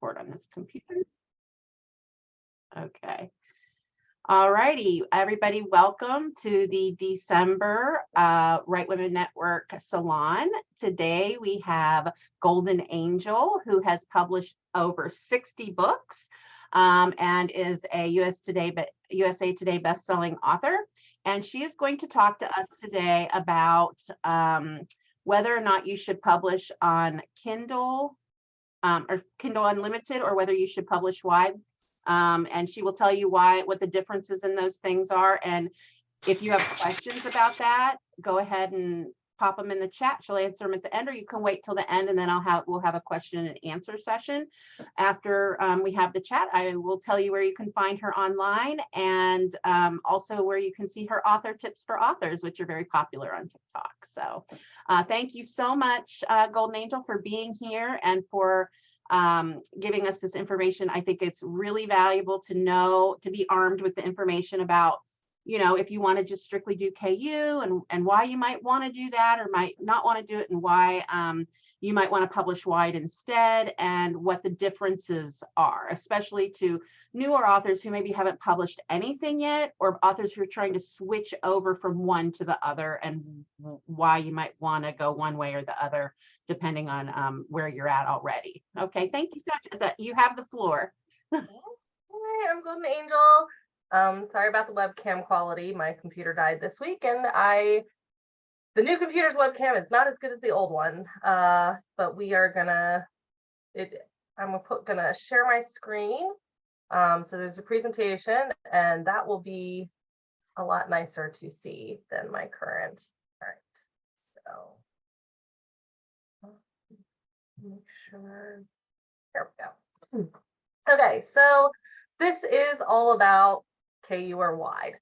report on this computer. Okay. All righty, everybody, welcome to the December Right Women Network Salon. Today we have Golden Angel, who has published over 60 books and is a USA Today best-selling author. And she is going to talk to us today about whether or not you should publish on Kindle or Kindle Unlimited, or whether you should publish wide. And she will tell you what the differences in those things are. And if you have questions about that, go ahead and pop them in the chat. She'll answer them at the end, or you can wait till the end, and then we'll have a question and answer session. After we have the chat, I will tell you where you can find her online, and also where you can see her author tips for authors, which are very popular on TikTok. So thank you so much, Golden Angel, for being here and for giving us this information. I think it's really valuable to know, to be armed with the information about, if you want to just strictly do KU and why you might want to do that or might not want to do it, and why you might want to publish wide instead, and what the differences are, especially to newer authors who maybe haven't published anything yet, or authors who are trying to switch over from one to the other, and why you might want to go one way or the other, depending on where you're at already. Okay, thank you so much. You have the floor. Hi, I'm Golden Angel. Sorry about the webcam quality. My computer died this week, and the new computer's webcam is not as good as the old one. But we are I'm gonna share my screen. So there's a presentation, and that will be a lot nicer to see than my current. All right, so make sure. There we go. Okay, so this is all about KU or wide.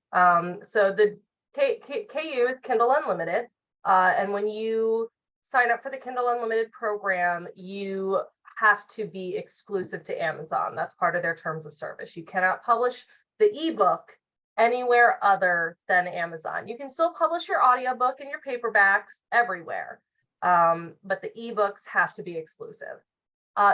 So the KU is Kindle Unlimited, and when you sign up for the Kindle Unlimited program, you have to be exclusive to Amazon. That's part of their terms of service. You cannot publish the ebook anywhere other than Amazon. You can still publish your audiobook and your paperbacks everywhere, but the ebooks have to be exclusive.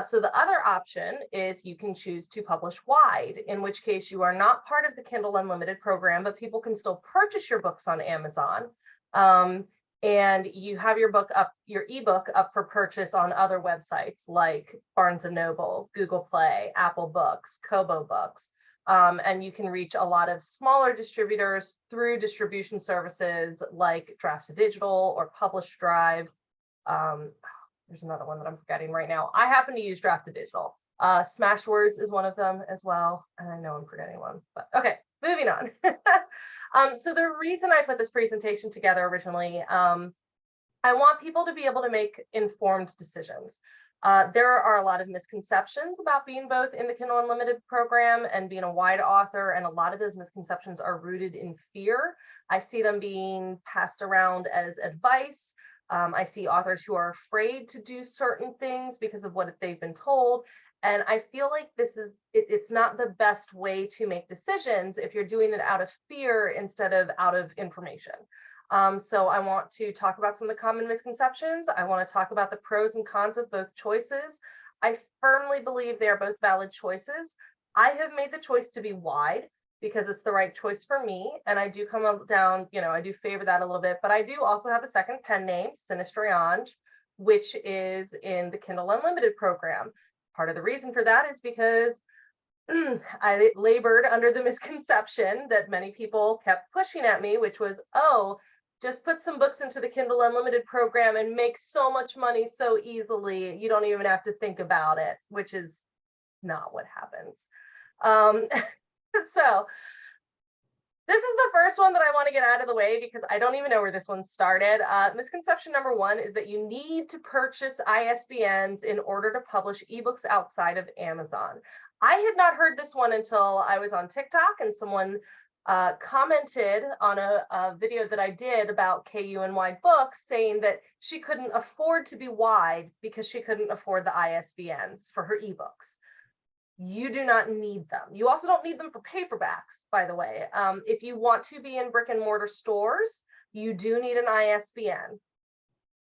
So the other option is you can choose to publish wide, in which case you are not part of the Kindle Unlimited program, but people can still purchase your books on Amazon. And you have your ebook up for purchase on other websites like Barnes & Noble, Google Play, Apple Books, Kobo Books. And you can reach a lot of smaller distributors through distribution services like Draft2Digital or Publish Drive. There's another one that I'm forgetting right now. I happen to use Draft2Digital. Smashwords is one of them as well. And I know I'm forgetting one, but okay, moving on. So the reason I put this presentation together originally, I want people to be able to make informed decisions. There are a lot of misconceptions about being both in the Kindle Unlimited program and being a wide author, and a lot of those misconceptions are rooted in fear. I see them being passed around as advice. I see authors who are afraid to do certain things because of what they've been told. And I feel like it's not the best way to make decisions if you're doing it out of fear instead of out of information. So I want to talk about some of the common misconceptions. I want to talk about the pros and cons of both choices. I firmly believe they are both valid choices. I have made the choice to be wide because it's the right choice for me. And I do come down, I do favor that a little bit, but I do also have a second pen name, Sinistryange, which is in the Kindle Unlimited program. Part of the reason for that is because I labored under the misconception that many people kept pushing at me, which was, oh, just put some books into the Kindle Unlimited program and make so much money so easily. You don't even have to think about it, which is not what happens. So this is the first one that I want to get out of the way because I don't even know where this one started. Misconception number one is that you need to purchase ISBNs in order to publish ebooks outside of Amazon. I had not heard this one until I was on TikTok and someone commented on a video that I did about KU and wide books, saying that she couldn't afford to be wide because she couldn't afford the ISBNs for her ebooks. You do not need them. You also don't need them for paperbacks, by the way. If you want to be in brick and mortar stores, you do need an ISBN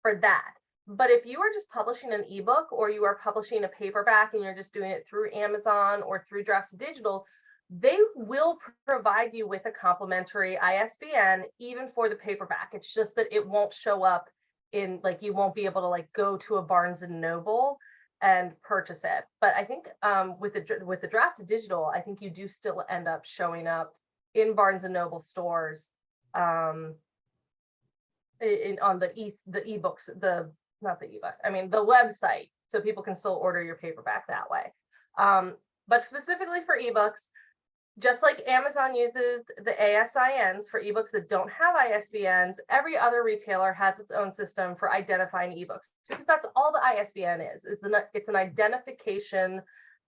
for that. But if you are just publishing an ebook, or you are publishing a paperback and you're just doing it through Amazon or through Draft Digital, they will provide you with a complimentary ISBN even for the paperback. It's just that it won't show up in, like, you won't be able to like go to a Barnes and Noble and purchase it. But I think with the Draft Digital, I think you do still end up showing up in Barnes and Noble stores, on the ebooks, not the ebook, I mean the website, so people can still order your paperback that way. But specifically for ebooks, just like Amazon uses the ASINs for ebooks that don't have ISBNs, every other retailer has its own system for identifying ebooks, because that's all the ISBN is. It's an identification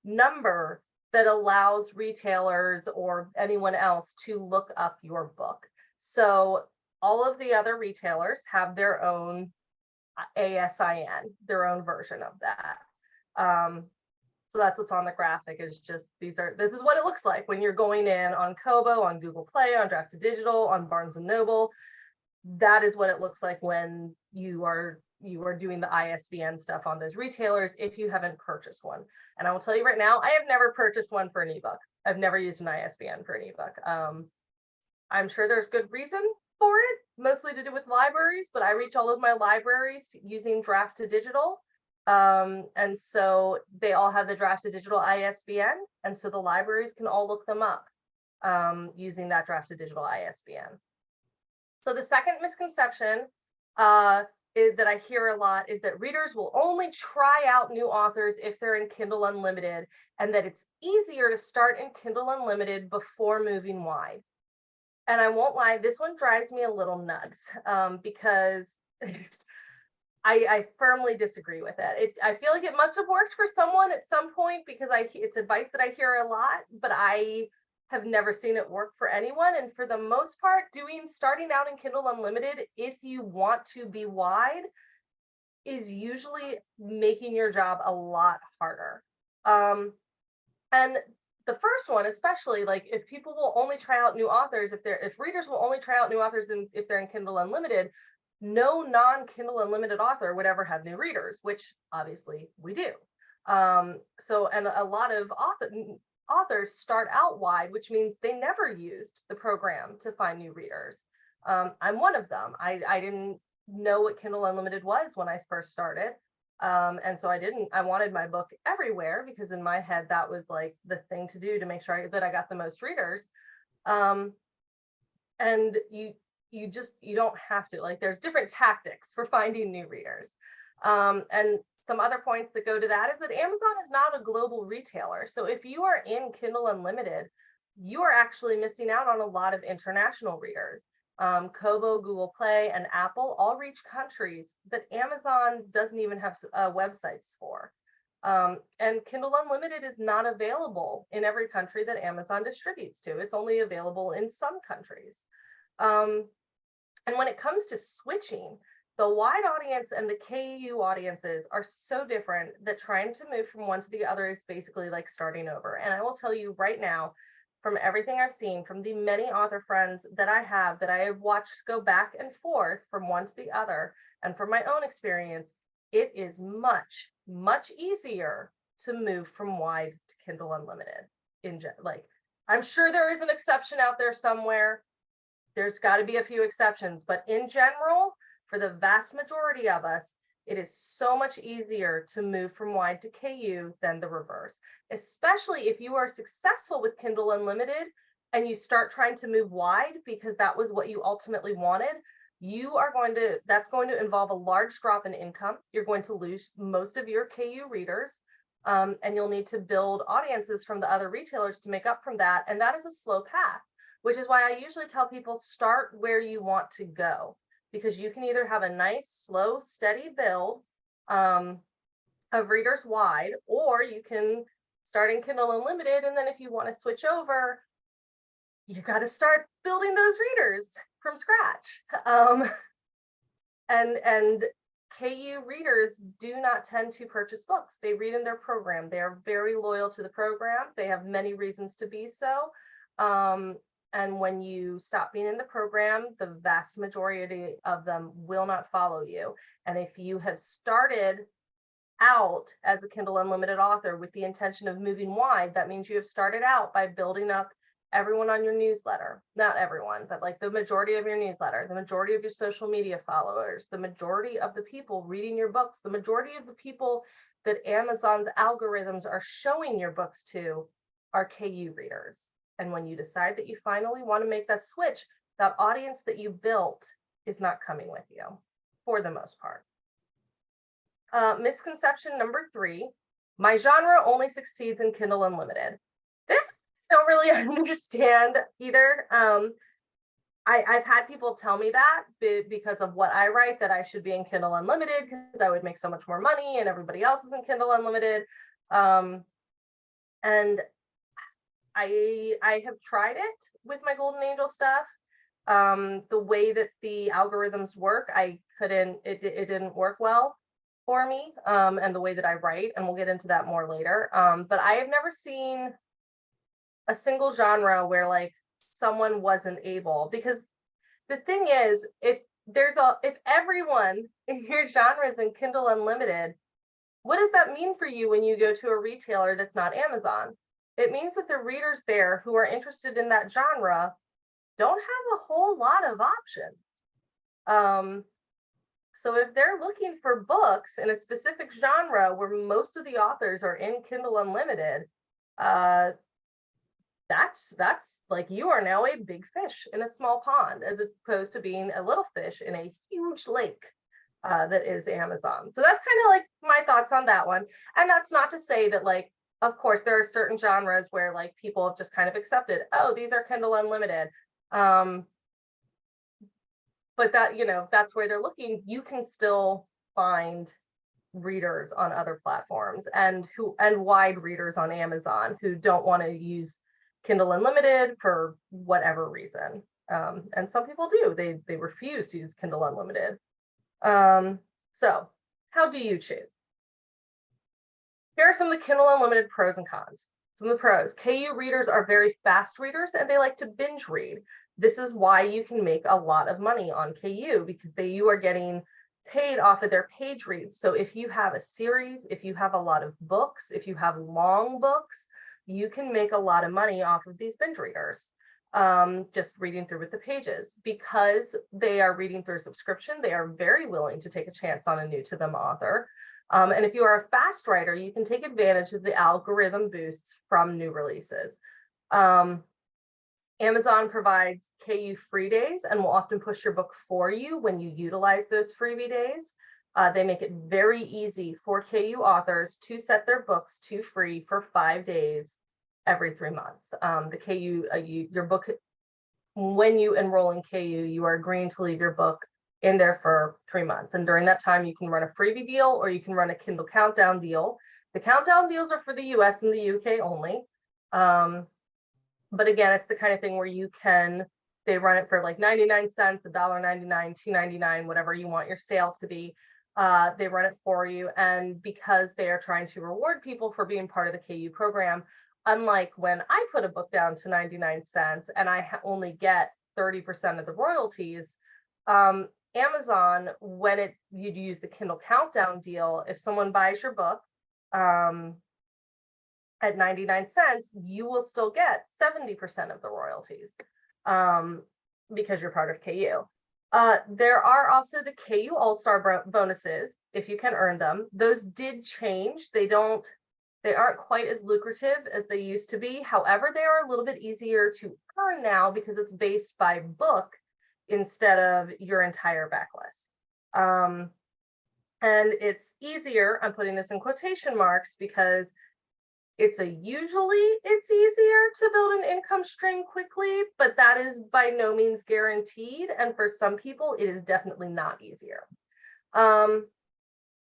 number that allows retailers or anyone else to look up your book. So all of the other retailers have their own ASIN, their own version of that. So that's what's on the graphic, is just this is what it looks like when you're going in on Kobo, on Google Play, on Draft Digital, on Barnes and Noble. That is what it looks like when you are doing the ISBN stuff on those retailers, if you haven't purchased one. And I will tell you right now, I have never purchased one for an ebook. I've never used an ISBN for an ebook. I'm sure there's good reason for it, mostly to do with libraries, but I reach all of my libraries using Draft to Digital. And so they all have the Draft to Digital ISBN, and so the libraries can all look them up using that Draft to Digital ISBN. So the second misconception that I hear a lot is that readers will only try out new authors if they're in Kindle Unlimited, and that it's easier to start in Kindle Unlimited before moving wide. And I won't lie, this one drives me a little nuts, because I firmly disagree with it. I feel like it must have worked for someone at some point, because it's advice that I hear a lot, but I have never seen it work for anyone. And for the most part, starting out in Kindle Unlimited, if you want to be wide, is usually making your job a lot harder. And the first one, especially, like, if people will only try out new authors, if readers will only try out new authors if they're in Kindle Unlimited, no non-Kindle Unlimited author would ever have new readers, which obviously we do. So, and a lot of authors start out wide, which means they never used the program to find new readers. I'm one of them. I didn't know what Kindle Unlimited was when I first started. And so I wanted my book everywhere, because in my head, that was like the thing to do to make sure that I got the most readers. And you don't have to, like, there's different tactics for finding new readers. And some other points that go to that is that Amazon is not a global retailer. So if you are in Kindle Unlimited, you are actually missing out on a lot of international readers. Kobo, Google Play, and Apple all reach countries that Amazon doesn't even have websites for. And Kindle Unlimited is not available in every country that Amazon distributes to. It's only available in some countries. And when it comes to switching, the wide audience and the KU audiences are so different that trying to move from one to the other is basically like starting over. And I will tell you right now, from everything I've seen, from the many author friends that I have watched go back and forth from one to the other, and from my own experience, it is much, much easier to move from wide to Kindle Unlimited. Like, I'm sure there is an exception out there somewhere. There's got to be a few exceptions, but in general, for the vast majority of us, it is so much easier to move from wide to KU than the reverse, especially if you are successful with Kindle Unlimited and you start trying to move wide because that was what you ultimately wanted. That's going to involve a large drop in income. You're going to lose most of your KU readers, and you'll need to build audiences from the other retailers to make up from that. And that is a slow path, which is why I usually tell people, start where you want to go, because you can either have a nice, slow, steady build of readers wide, or you can start in Kindle Unlimited. And then if you want to switch over, you got to start building those readers from scratch. And KU readers do not tend to purchase books. They read in their program. They are very loyal to the program. They have many reasons to be so. And when you stop being in the program, the vast majority of them will not follow you. And if you have started out as a Kindle Unlimited author with the intention of moving wide, that means you have started out by building up everyone on your newsletter. Not everyone, but like the majority of your newsletter, the majority of your social media followers, the majority of the people reading your books, the majority of the people that Amazon's algorithms are showing your books to are KU readers. And when you decide that you finally want to make that switch, that audience that you built is not coming with you for the most part. Misconception number 3, my genre only succeeds in Kindle Unlimited. This I don't really understand either. I've had people tell me that because of what I write, that I should be in Kindle Unlimited because I would make so much more money and everybody else is in Kindle Unlimited. And I have tried it with my Golden Angel stuff. The way that the algorithms work, it didn't work well for me, and the way that I write, and we'll get into that more later. But I have never seen a single genre where like someone wasn't able, because the thing is, if everyone in your genre is in Kindle Unlimited, what does that mean for you when you go to a retailer that's not Amazon? It means that the readers there who are interested in that genre don't have a whole lot of options. So if they're looking for books in a specific genre where most of the authors are in Kindle Unlimited, that's like, you are now a big fish in a small pond, as opposed to being a little fish in a huge lake that is Amazon. So that's kind of like my thoughts on that one. And that's not to say that, like, of course, there are certain genres where like people have just kind of accepted, oh, these are Kindle Unlimited. But that, that's where they're looking. You can still find readers on other platforms and wide readers on Amazon who don't want to use Kindle Unlimited for whatever reason. And some people do. They refuse to use Kindle Unlimited. So how do you choose? Here are some of the Kindle Unlimited pros and cons. Some of the pros: KU readers are very fast readers and they like to binge read. This is why you can make a lot of money on KU, because you are getting paid off of their page reads. So if you have a series, if you have a lot of books, if you have long books, you can make a lot of money off of these binge readers, just reading through with the pages. Because they are reading through a subscription, they are very willing to take a chance on a new to them author. And if you are a fast writer, you can take advantage of the algorithm boosts from new releases. Amazon provides KU free days and will often push your book for you when you utilize those freebie days. They make it very easy for KU authors to set their books to free for 5 days every 3 months. Your book, when you enroll in KU, you are agreeing to leave your book in there for 3 months. And during that time, you can run a freebie deal or you can run a Kindle countdown deal. The countdown deals are for the US and the UK only. But again, it's the kind of thing where they run it for like 99 cents, $1.99, $2.99, whatever you want your sale to be. They run it for you. And because they are trying to reward people for being part of the KU program, unlike when I put a book down to 99 cents and I only get 30% of the royalties, Amazon, when you'd use the Kindle countdown deal, if someone buys your book at 99 cents, you will still get 70% of the royalties because you're part of KU. There are also the KU All-Star bonuses, if you can earn them. Those did change. They aren't quite as lucrative as they used to be. However, they are a little bit easier to earn now because it's based by book instead of your entire backlist. And it's easier, I'm putting this in quotation marks, because it's easier to build an income stream quickly, but that is by no means guaranteed. And for some people, it is definitely not easier. On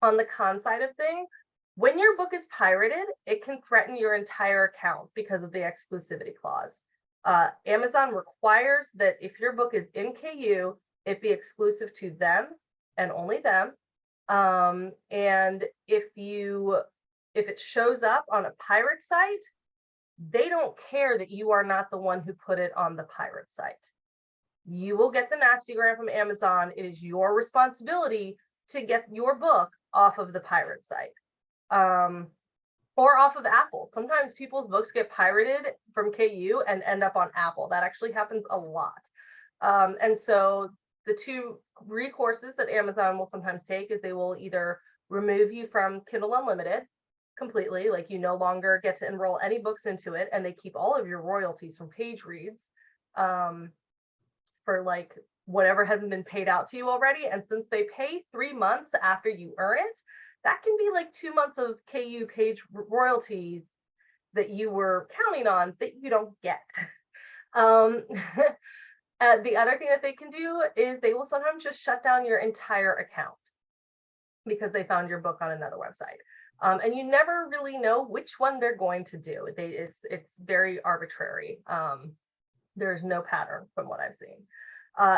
the con side of things, when your book is pirated, it can threaten your entire account because of the exclusivity clause. Amazon requires that if your book is in KU, it be exclusive to them and only them. And if it shows up on a pirate site, they don't care that you are not the one who put it on the pirate site. You will get the nasty gram from Amazon. It is your responsibility to get your book off of the pirate site, or off of Apple. Sometimes people's books get pirated from KU and end up on Apple. That actually happens a lot. And so the two recourses that Amazon will sometimes take is they will either remove you from Kindle Unlimited completely, like you no longer get to enroll any books into it, and they keep all of your royalties from page reads, for like whatever hasn't been paid out to you already. And since they pay 3 months after you earn it, that can be like 2 months of KU page royalties that you were counting on that you don't get. The other thing that they can do is they will sometimes just shut down your entire account because they found your book on another website. And you never really know which one they're going to do. It's very arbitrary. There's no pattern from what I've seen.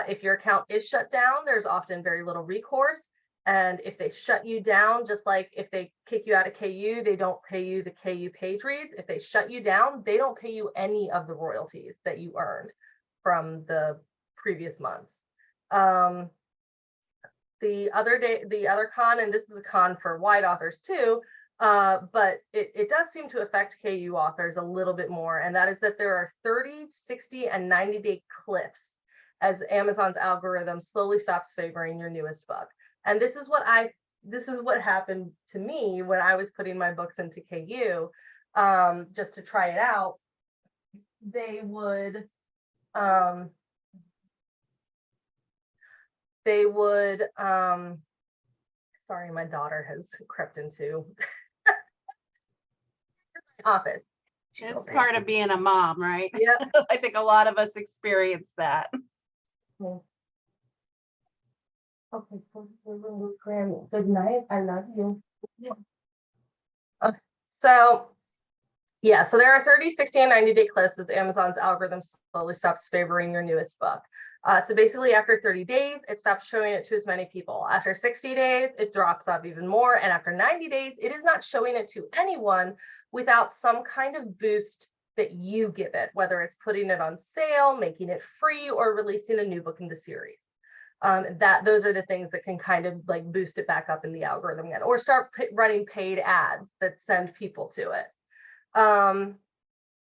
If your account is shut down, there's often very little recourse. And if they shut you down, just like if they kick you out of KU, they don't pay you the KU page reads. If they shut you down, they don't pay you any of the royalties that you earned from the previous months. The other con, and this is a con for wide authors too, but it does seem to affect KU authors a little bit more, and that is that there are 30, 60, and 90-day cliffs as Amazon's algorithm slowly stops favoring your newest book. And this is what happened to me when I was putting my books into KU, just to try it out. They would sorry, my daughter has crept into my office. It's part of being a mom, right? Yeah. I think a lot of us experience that. Okay, good night. I love you. Okay, so yeah, so there are 30, 60, and 90-day cliffs as Amazon's algorithm slowly stops favoring your newest book. So basically after 30 days, it stops showing it to as many people. After 60 days, it drops off even more. And after 90 days, it is not showing it to anyone without some kind of boost that you give it, whether it's putting it on sale, making it free, or releasing a new book in the series. Those are the things that can kind of like boost it back up in the algorithm again, or start running paid ads that send people to it.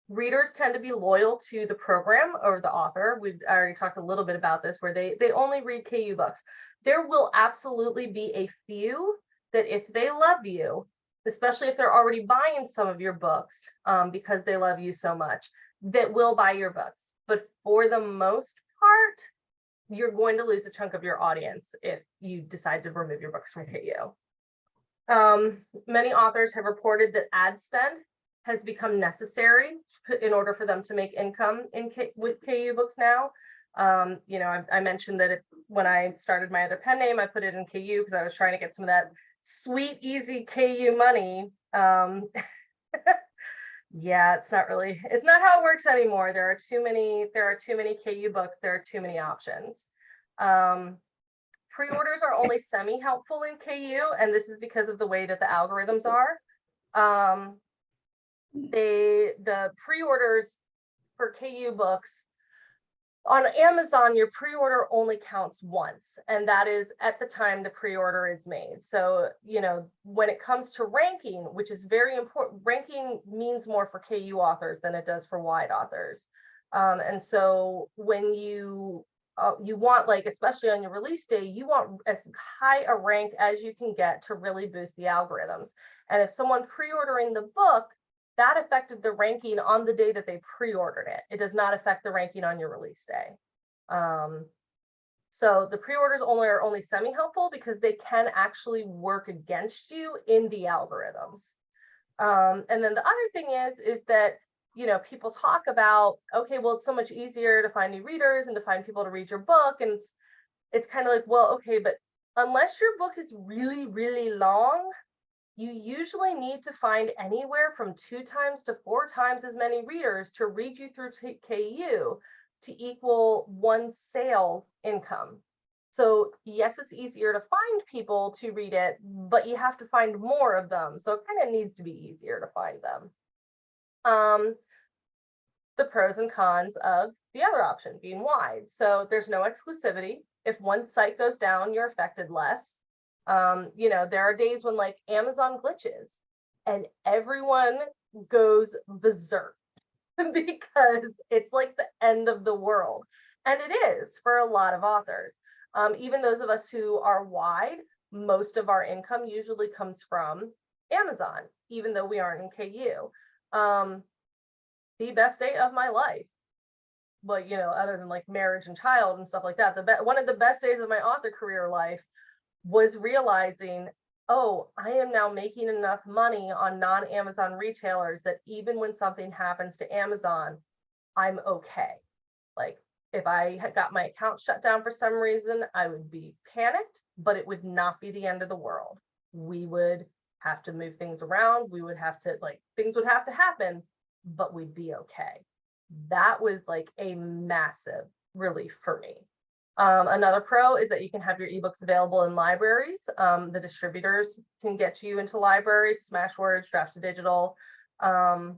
Readers tend to be loyal to the program or the author. We've already talked a little bit about this, where they only read KU books. There will absolutely be a few that if they love you, especially if they're already buying some of your books because they love you so much, that will buy your books. But for the most part, you're going to lose a chunk of your audience if you decide to remove your books from KU. Many authors have reported that ad spend has become necessary in order for them to make income with KU books now. You know, I mentioned that when I started my other pen name, I put it in KU because I was trying to get some of that sweet, easy KU money. Yeah, it's not how it works anymore. There are too many KU books. There are too many options. Pre-orders are only semi-helpful in KU, and this is because of the way that the algorithms are. The pre-orders for KU books on Amazon, your pre-order only counts once, and that is at the time the pre-order is made. So, you know, when it comes to ranking, which is very important, ranking means more for KU authors than it does for wide authors. And so when you want, like, especially on your release day, you want as high a rank as you can get to really boost the algorithms. And if someone pre-ordering the book, that affected the ranking on the day that they pre-ordered it. It does not affect the ranking on your release day. So the pre-orders are only semi-helpful because they can actually work against you in the algorithms. And then the other thing is that, you know, people talk about, okay, well, it's so much easier to find new readers and to find people to read your book. And it's kind of like, well, okay, but unless your book is really, really long, you usually need to find anywhere from 2 times to 4 times as many readers to read you through KU to equal one sales income. So yes, it's easier to find people to read it, but you have to find more of them. So it kind of needs to be easier to find them. the pros and cons of the other option being wide. So there's no exclusivity. If one site goes down, you're affected less. There are days when like Amazon glitches and everyone goes berserk because it's like the end of the world. And it is for a lot of authors. Even those of us who are wide, most of our income usually comes from Amazon, even though we aren't in KU. The best day of my life, but other than like marriage and child and stuff like that, one of the best days of my author career life was realizing, oh, I am now making enough money on non-Amazon retailers that even when something happens to Amazon, I'm okay. Like if I had got my account shut down for some reason, I would be panicked, but it would not be the end of the world. We would have to move things around. We would have to things would have to happen, but we'd be okay. That was like a massive relief for me. Another pro is that you can have your ebooks available in libraries. The distributors can get you into libraries, Smashwords, Draft to Digital. And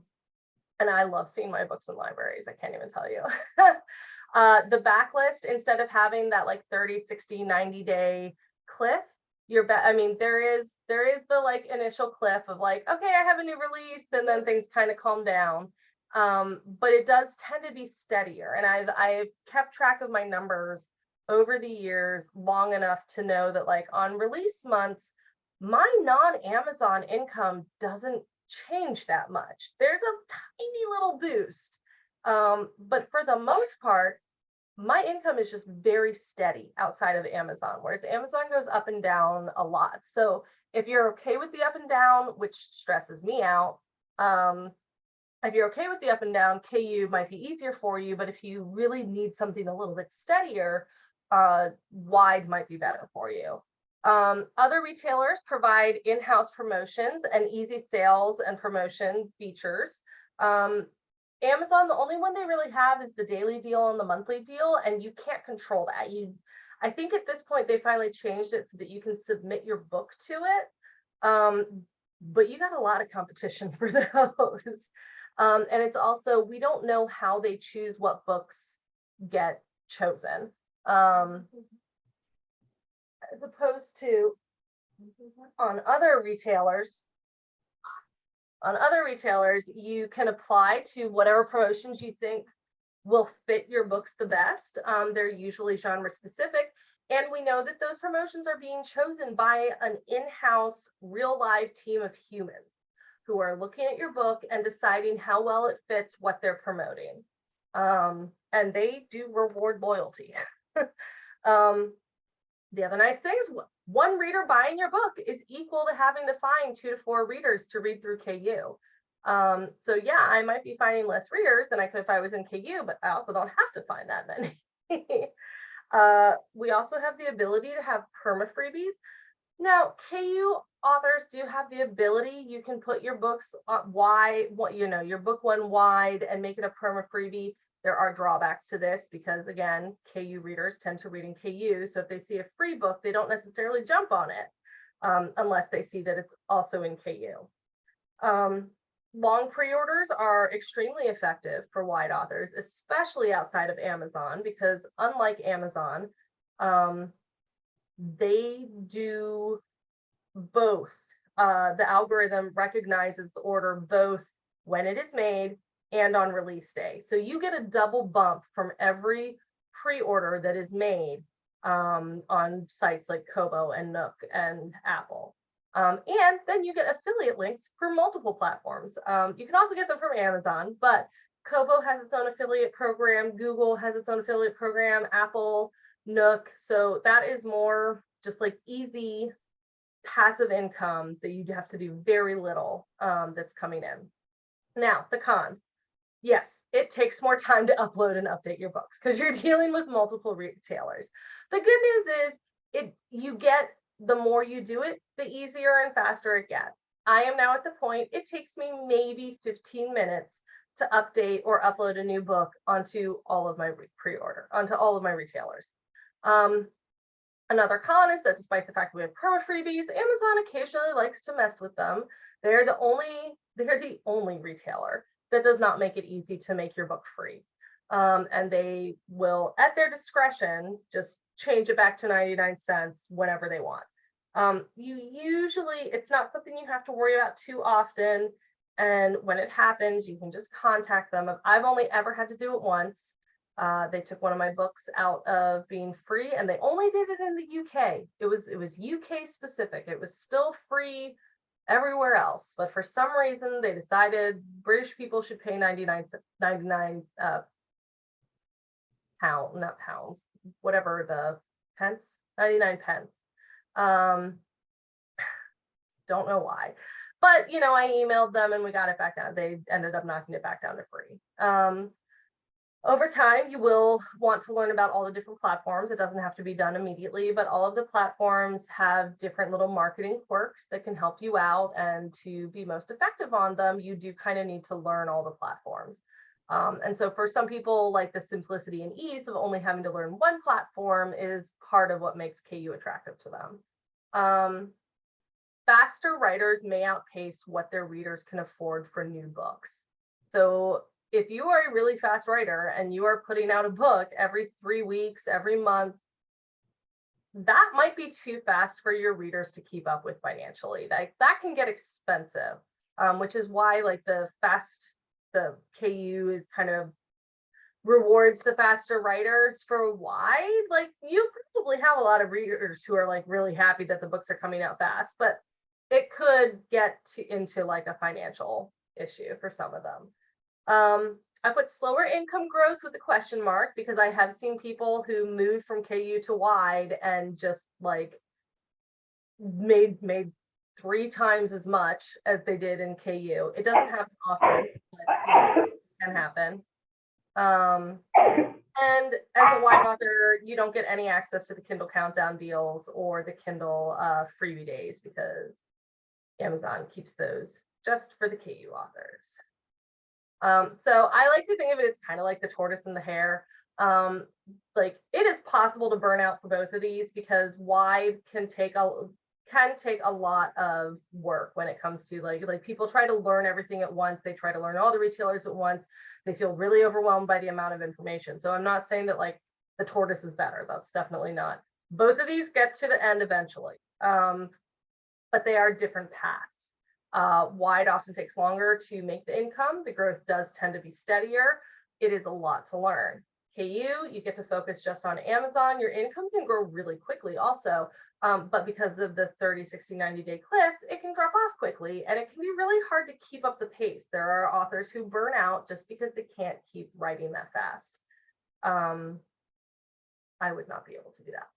I love seeing my books in libraries. I can't even tell you. The backlist, instead of having that like 30, 60, 90-day cliff, there is the like initial cliff of like, okay, I have a new release, and then things kind of calm down. But it does tend to be steadier. And I've kept track of my numbers over the years long enough to know that like on release months, my non-Amazon income doesn't change that much. There's a tiny little boost. But for the most part, my income is just very steady outside of Amazon, whereas Amazon goes up and down a lot. So if you're okay with the up and down, which stresses me out, if you're okay with the up and down, KU might be easier for you. But if you really need something a little bit steadier, wide might be better for you. Other retailers provide in-house promotions and easy sales and promotion features. Amazon, the only one they really have is the daily deal and the monthly deal, and you can't control that. I think at this point they finally changed it so that you can submit your book to it, but you got a lot of competition for those. And it's also, we don't know how they choose what books get chosen, as opposed to on other retailers, you can apply to whatever promotions you think will fit your books the best. They're usually genre specific. And we know that those promotions are being chosen by an in-house real live team of humans who are looking at your book and deciding how well it fits what they're promoting. And they do reward loyalty. The other nice thing is one reader buying your book is equal to having to find 2 to 4 readers to read through KU. So yeah, I might be finding less readers than I could if I was in KU, but I also don't have to find that many. We also have the ability to have perma freebies. Now, KU authors do have the ability, you can put your books wide, your book one wide and make it a perma freebie. There are drawbacks to this because, again, KU readers tend to read in KU. So if they see a free book, they don't necessarily jump on it unless they see that it's also in KU. Long pre-orders are extremely effective for wide authors, especially outside of Amazon, because unlike Amazon, they do both. The algorithm recognizes the order both when it is made and on release day. So you get a double bump from every pre-order that is made on sites like Kobo and Nook and Apple. And then you get affiliate links for multiple platforms. You can also get them from Amazon, but Kobo has its own affiliate program. Google has its own affiliate program, Apple, Nook. So that is more just like easy passive income that you have to do very little that's coming in. Now, the cons. Yes, it takes more time to upload and update your books because you're dealing with multiple retailers. The good news is you get, the more you do it, the easier and faster it gets. I am now at the point, it takes me maybe 15 minutes to update or upload a new book onto all of my onto all of my retailers. Another con is that despite the fact that we have perma freebies, Amazon occasionally likes to mess with them. They're the only retailer that does not make it easy to make your book free. And they will, at their discretion, just change it back to 99 cents whenever they want. It's not something you have to worry about too often. And when it happens, you can just contact them. I've only ever had to do it once. They took one of my books out of being free, and they only did it in the UK. It was UK specific. It was still free everywhere else, but for some reason they decided British people should pay 99 not pounds, whatever the pence, 99 pence. Don't know why, but I emailed them and we got it back down. They ended up knocking it back down to free. Over time, you will want to learn about all the different platforms. It doesn't have to be done immediately, but all of the platforms have different little marketing quirks that can help you out. And to be most effective on them, you do kind of need to learn all the platforms. And so for some people, like the simplicity and ease of only having to learn one platform is part of what makes KU attractive to them. Faster writers may outpace what their readers can afford for new books. So if you are a really fast writer and you are putting out a book every 3 weeks, every month, that might be too fast for your readers to keep up with financially. That can get expensive, which is why the KU is kind of rewards the faster writers. For why, you probably have a lot of readers who are really happy that the books are coming out fast, but it could get into a financial issue for some of them. I put slower income growth with a question mark because I have seen people who moved from KU to wide and just made 3 times as much as they did in KU. It doesn't happen often, but it can happen. And as a wide author, you don't get any access to the Kindle Countdown deals or the Kindle freebie days because Amazon keeps those just for the KU authors. So I like to think of it as kind of like the tortoise and the hare. It is possible to burn out for both of these because wide can take a lot of work when it comes to people try to learn everything at once. They try to learn all the retailers at once. They feel really overwhelmed by the amount of information. So I'm not saying that the tortoise is better. That's definitely not. Both of these get to the end eventually, but they are different paths. Wide often takes longer to make the income. The growth does tend to be steadier. It is a lot to learn. KU, you get to focus just on Amazon. Your income can grow really quickly also, but because of the 30, 60, 90-day cliffs, it can drop off quickly and it can be really hard to keep up the pace. There are authors who burn out just because they can't keep writing that fast. I would not be able to do that.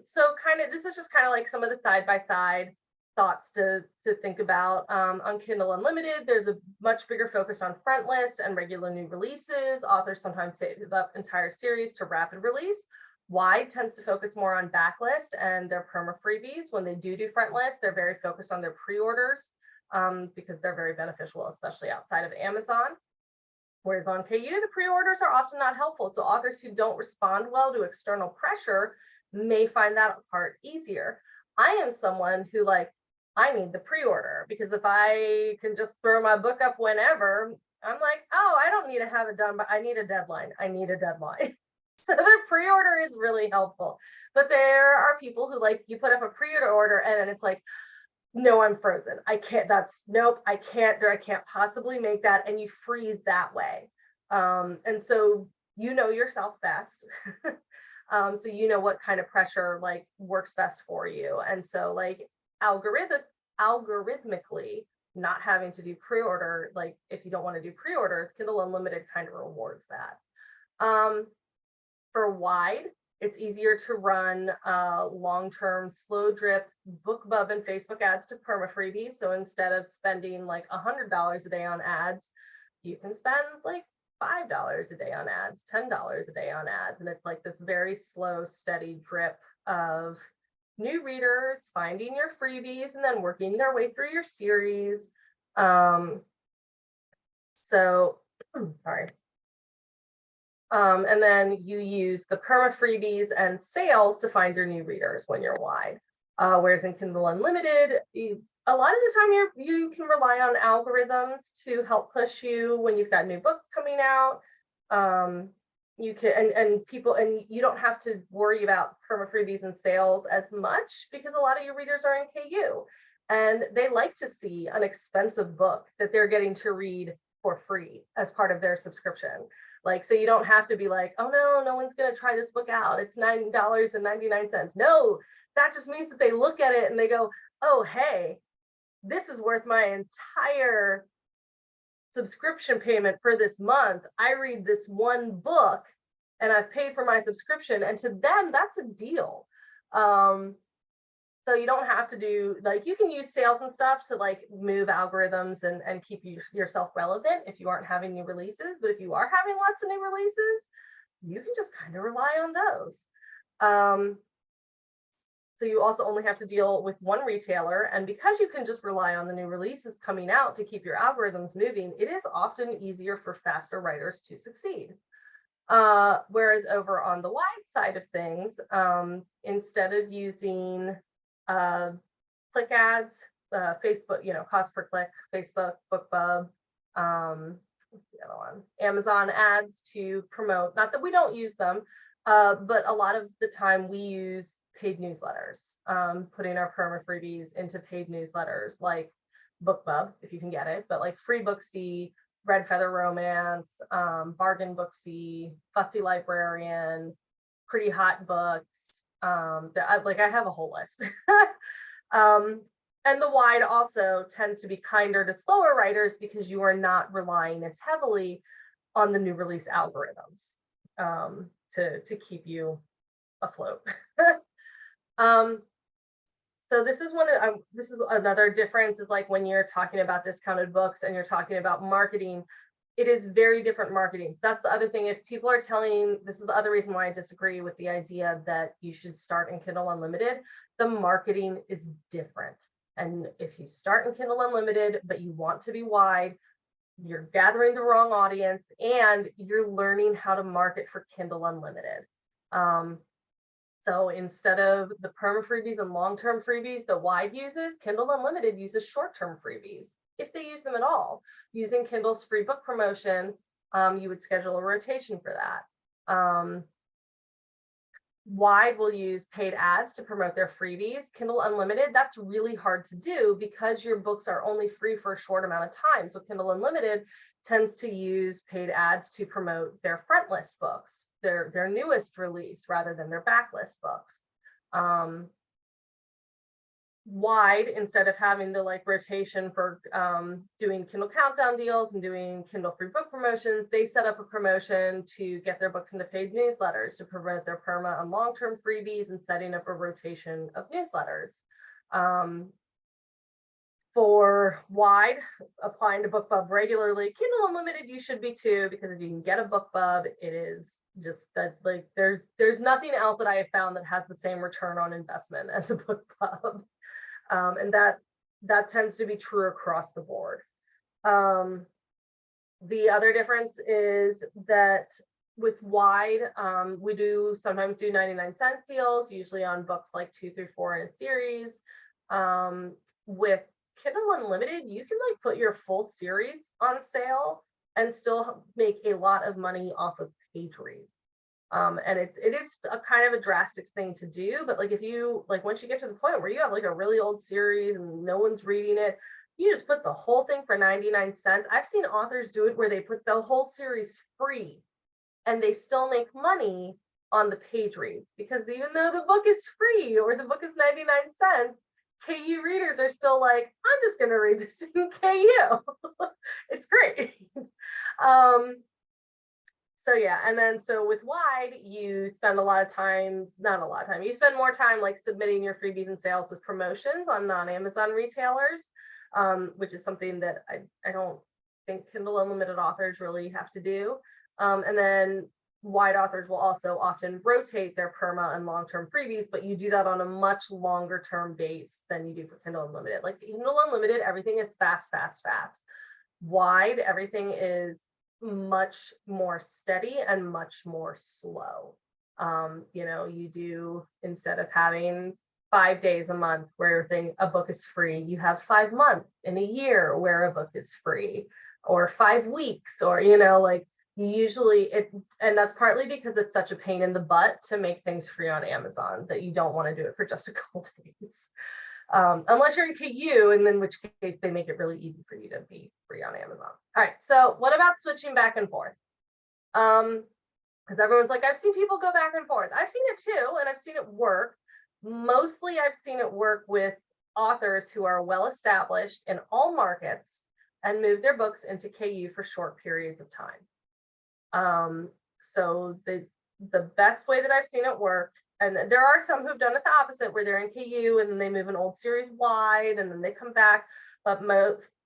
So this is just some of the side-by-side thoughts to think about. On Kindle Unlimited, there's a much bigger focus on front list and regular new releases. Authors sometimes save up entire series to rapid release. Wide tends to focus more on backlist and their perma freebies. When they do front list, they're very focused on their pre-orders because they're very beneficial, especially outside of Amazon. Whereas on KU, the pre-orders are often not helpful. So authors who don't respond well to external pressure may find that part easier. I am someone who I need the pre-order because if I can just throw my book up whenever, I'm oh, I don't need to have it done, but I need a deadline. So the pre-order is really helpful. But there are people who you put up a pre-order and then it's no, I'm frozen. I can't, I can't possibly make that. And you freeze that way. And so yourself best. So what kind of pressure works best for you. And so algorithmically not having to do pre-order, if you don't want to do pre-orders, Kindle Unlimited kind of rewards that. For wide, it's easier to run long-term slow drip BookBub and Facebook ads to perma freebies. So instead of spending $100 a day on ads, you can spend $5 a day on ads, $10 a day on ads. And it's this very slow, steady drip of new readers finding your freebies and then working their way through your series. Sorry. And then you use the perma freebies and sales to find your new readers when you're wide. Whereas in Kindle Unlimited, a lot of the time you can rely on algorithms to help push you when you've got new books coming out. You can and people, and you don't have to worry about perma freebies and sales as much because a lot of your readers are in KU and they like to see an expensive book that they're getting to read for free as part of their subscription. Like, so you don't have to be like, oh no, no one's going to try this book out. It's $9.99. No, that just means that they look at it and they go, oh, hey, this is worth my entire subscription payment for this month. I read this one book and I've paid for my subscription. And to them, that's a deal. So you don't have to do, like, you can use sales and stuff to like move algorithms and keep yourself relevant if you aren't having new releases. But if you are having lots of new releases, you can just kind of rely on those. So you also only have to deal with one retailer. And because you can just rely on the new releases coming out to keep your algorithms moving, it is often easier for faster writers to succeed. Whereas over on the wide side of things, instead of using click ads, Facebook, cost per click, Facebook, BookBub, what's the other one? Amazon ads to promote, not that we don't use them, but a lot of the time we use paid newsletters, putting our perma freebies into paid newsletters like BookBub, if you can get it, but like Free Booksy, Red Feather Romance, Bargain Booksy, Fussy Librarian, Pretty Hot Books. I have a whole list. And the wide also tends to be kinder to slower writers because you are not relying as heavily on the new release algorithms to keep you afloat. So this is this is another difference, is like when you're talking about discounted books and you're talking about marketing, it is very different marketing. That's the other thing. If people are this is the other reason why I disagree with the idea that you should start in Kindle Unlimited. The marketing is different. And if you start in Kindle Unlimited, but you want to be wide, you're gathering the wrong audience and you're learning how to market for Kindle Unlimited. So instead of the perma freebies and long-term freebies that wide uses, Kindle Unlimited uses short-term freebies, if they use them at all. Using Kindle's free book promotion, you would schedule a rotation for that. Wide will use paid ads to promote their freebies. Kindle Unlimited, that's really hard to do because your books are only free for a short amount of time. So Kindle Unlimited tends to use paid ads to promote their front list books, their newest release, rather than their backlist books. Wide, instead of having the like rotation for doing Kindle Countdown deals and doing Kindle free book promotions, they set up a promotion to get their books into paid newsletters to promote their perma and long-term freebies and setting up a rotation of newsletters. For wide, applying to BookBub regularly, Kindle Unlimited you should be too, because if you can get a BookBub, it is just that, like, there's nothing else that I have found that has the same return on investment as a BookBub. And that tends to be true across the board. The other difference is that with wide, we do sometimes do 99-cent deals, usually on books like 2 through 4 in a series. With Kindle Unlimited, you can like put your full series on sale and still make a lot of money off of page read. And it is a kind of a drastic thing to do, but like if you like, once you get to the point where you have like a really old series and no one's reading it, you just put the whole thing for 99 cents. I've seen authors do it where they put the whole series free and they still make money on the page reads, because even though the book is free or the book is 99 cents, KU readers are still like, I'm just going to read this in KU. It's great. So yeah, and then so with wide, you spend a lot of time, not a lot of time, you spend more time like submitting your freebies and sales with promotions on non-Amazon retailers, which is something that I don't think Kindle Unlimited authors really have to do. And then wide authors will also often rotate their perma and long-term freebies, but you do that on a much longer term base than you do for Kindle Unlimited. Like Kindle Unlimited, everything is fast, fast, fast. Wide, everything is much more steady and much more slow. You do, instead of having 5 days a month where a book is free. You have 5 months in a year where a book is free, or 5 weeks, or like usually and that's partly because it's such a pain in the butt to make things free on Amazon that you don't want to do it for just a couple days. Unless you're in KU, and in which case they make it really easy for you to be free on Amazon. All right, so what about switching back and forth? Because everyone's like, I've seen people go back and forth. I've seen it too, and I've seen it work. Mostly I've seen it work with authors who are well established in all markets and move their books into KU for short periods of time. So the best way that I've seen it work, and there are some who've done it the opposite, where they're in KU and then they move an old series wide and then they come back, but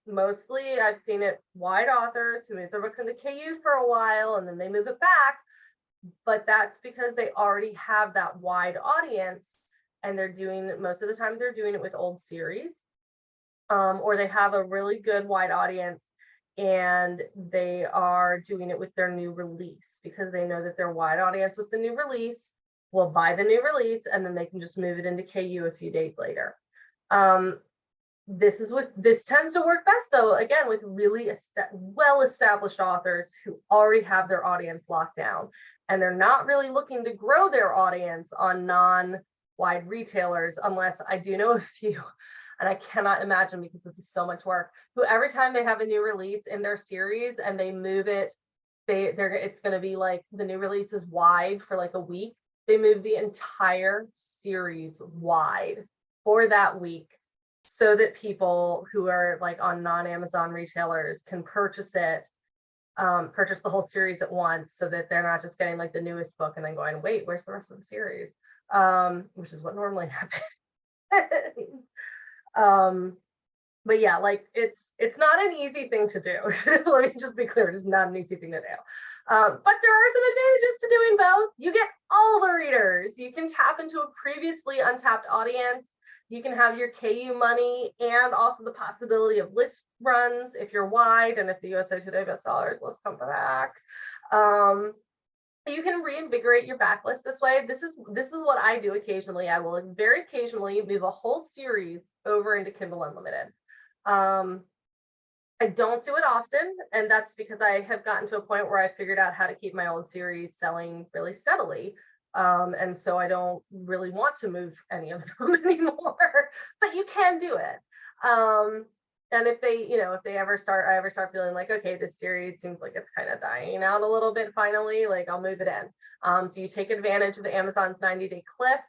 mostly I've seen it wide authors who move their books into KU for a while and then they move it back, but that's because they already have that wide audience, and most of the time they're doing it with old series, or they have a really good wide audience and they are doing it with their new release because they know that their wide audience with the new release will buy the new release and then they can just move it into KU a few days later. This tends to work best though, again, with really well-established authors who already have their audience locked down, and they're not really looking to grow their audience on non-wide retailers, unless I do know a few, and I cannot imagine, because this is so much work, who every time they have a new release in their series and they move it, it's going to be like the new release is wide for like a week. They move the entire series wide for that week so that people who are like on non-Amazon retailers can purchase the whole series at once, so that they're not just getting like the newest book and then going, wait, where's the rest of the series? Which is what normally happens. But yeah, like it's not an easy thing to do. Let me just be clear, it's not an easy thing to do. But there are some advantages to doing both. You get all the readers. You can tap into a previously untapped audience. You can have your KU money and also the possibility of list runs if you're wide and if the USA Today bestsellers list come back. You can reinvigorate your backlist this way. This is what I do occasionally. I will very occasionally move a whole series over into Kindle Unlimited. I don't do it often, and that's because I have gotten to a point where I figured out how to keep my old series selling really steadily. And so I don't really want to move any of them anymore, but you can do it. And if I ever start feeling like, okay, this series seems like it's kind of dying out a little bit finally, like I'll move it in. So you take advantage of the Amazon's 90-day cliff.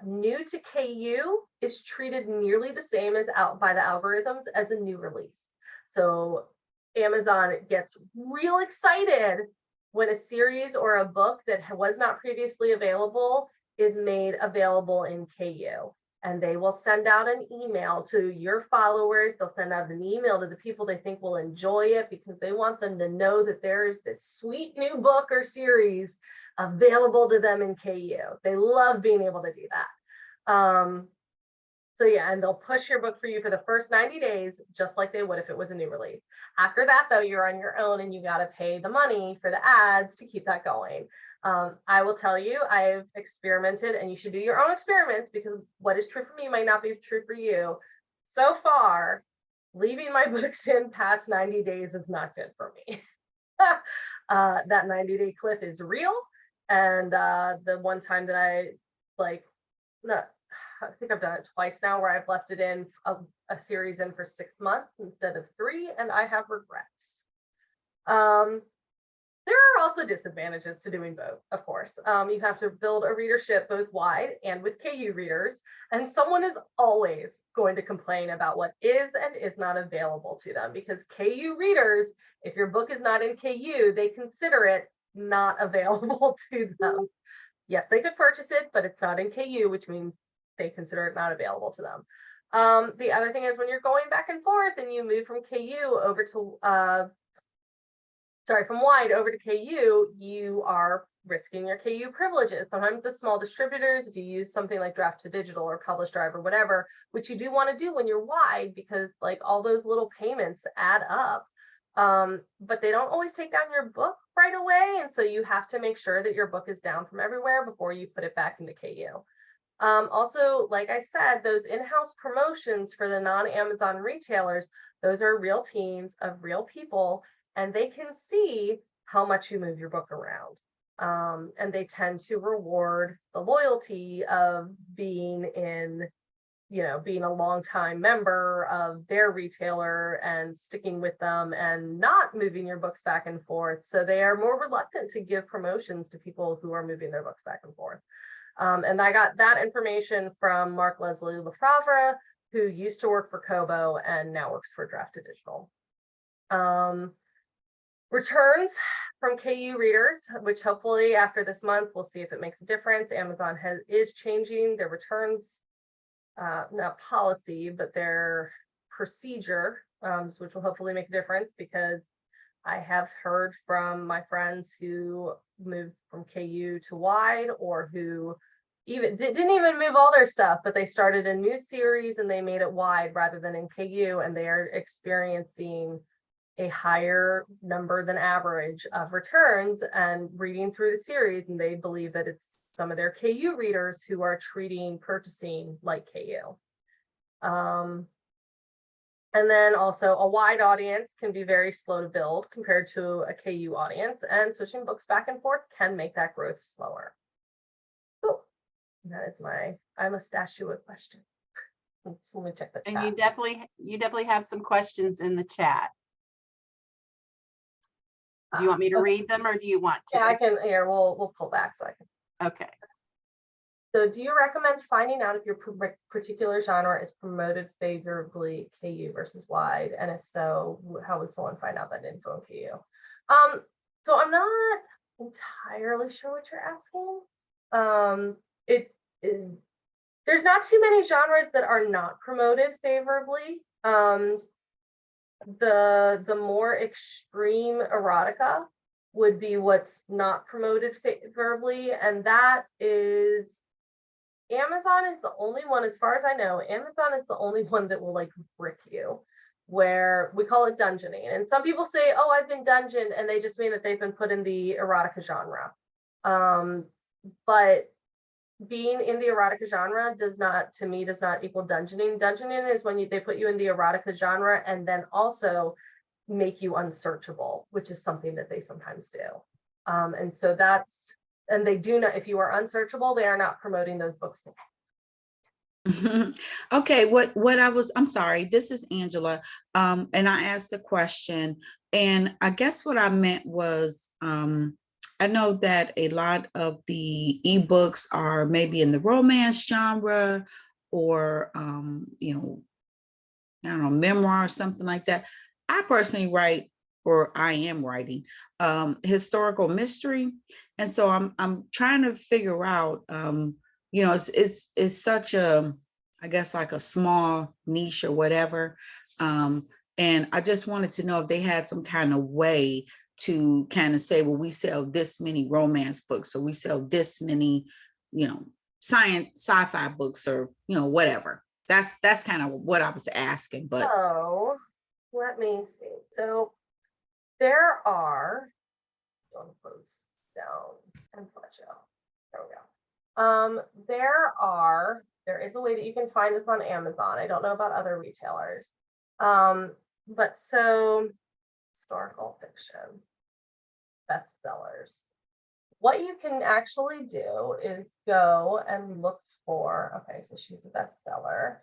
New to KU is treated nearly the same as out by the algorithms as a new release. So Amazon gets real excited when a series or a book that was not previously available is made available in KU. And they will send out an email to your followers. They'll send out an email to the people they think will enjoy it, because they want them to know that there's this sweet new book or series available to them in KU. They love being able to do that. So yeah, and they'll push your book for you for the first 90 days, just like they would if it was a new release. After that, though, you're on your own and you got to pay the money for the ads to keep that going. I will tell you, I've experimented, and you should do your own experiments, because what is true for me might not be true for you. So far, leaving my books in past 90 days is not good for me. That 90-day cliff is real. And the one time that I think I've done it twice now, where I've left it in a series in for 6 months instead of 3, and I have regrets. There are also disadvantages to doing both, of course. You have to build a readership both wide and with KU readers, and someone is always going to complain about what is and is not available to them, because KU readers, if your book is not in KU, they consider it not available to them. Yes, they could purchase it, but it's not in KU, which means they consider it not available to them. The other thing is, when you're going back and forth and you move from KU over to from wide over to KU, you are risking your KU privileges. Sometimes the small distributors, if you use something like Draft to Digital or Publish Drive or whatever, which you do want to do when you're wide, because like all those little payments add up. But they don't always take down your book right away. And so you have to make sure that your book is down from everywhere before you put it back into KU. Also, like I said, those in-house promotions for the non-Amazon retailers, those are real teams of real people, and they can see how much you move your book around. And they tend to reward the loyalty of being in, being a longtime member of their retailer and sticking with them and not moving your books back and forth. So they are more reluctant to give promotions to people who are moving their books back and forth. And I got that information from Mark Leslie Lefravre, who used to work for Kobo and now works for Drafted Digital. Returns from KU readers, which hopefully after this month, we'll see if it makes a difference. Amazon is changing their returns, not policy, but their procedure, which will hopefully make a difference, because I have heard from my friends who moved from KU to Wide, or who didn't even move all their stuff, but they started a new series and they made it Wide rather than in KU, and they are experiencing a higher number than average of returns and reading through the series, and they believe that it's some of their KU readers who are treating purchasing like KU. And then also a Wide audience can be very slow to build compared to a KU audience, and switching books back and forth can make that growth slower. So that is I must ask you a question. So let me check the chat. And you definitely have some questions in the chat. Do you want me to read them, or do you want to? Yeah, I can. Here, we'll pull back so I can. Okay. So do you recommend finding out if your particular genre is promoted favorably KU versus Wide? And if so, how would someone find out that info in KU? So I'm not entirely sure what you're asking. There's not too many genres that are not promoted favorably. The more extreme erotica would be what's not promoted favorably, and that is Amazon is the only one, as far as I know, Amazon is the only one that will like brick you, where we call it dungeoning. And some people say, oh, I've been dungeoned, and they just mean that they've been put in the erotica genre. But being in the erotica genre does not equal dungeoning. Dungeoning is when they put you in the erotica genre and then also make you unsearchable, which is something that they sometimes do. And so and they do not, if you are unsearchable, they are not promoting those books. Okay, I'm sorry, this is Angela. And I asked a question, and I guess what I meant was, I know that a lot of the ebooks are maybe in the romance genre, or I don't know, memoir or something like that. I personally write, or I am writing, historical mystery, and so I'm trying to figure out, it's such a, I guess, like a small niche or whatever, and I just wanted to know if they had some kind of way to kind of say, well, we sell this many romance books, or we sell this many, sci-fi books, or whatever. That's kind of what I was asking. But so let me see. So there are, don't close down and slideshow. There we go. There is a way that you can find this on Amazon. I don't know about other retailers. But so historical fiction bestsellers. What you can actually do is go and look for, okay, so she's a bestseller.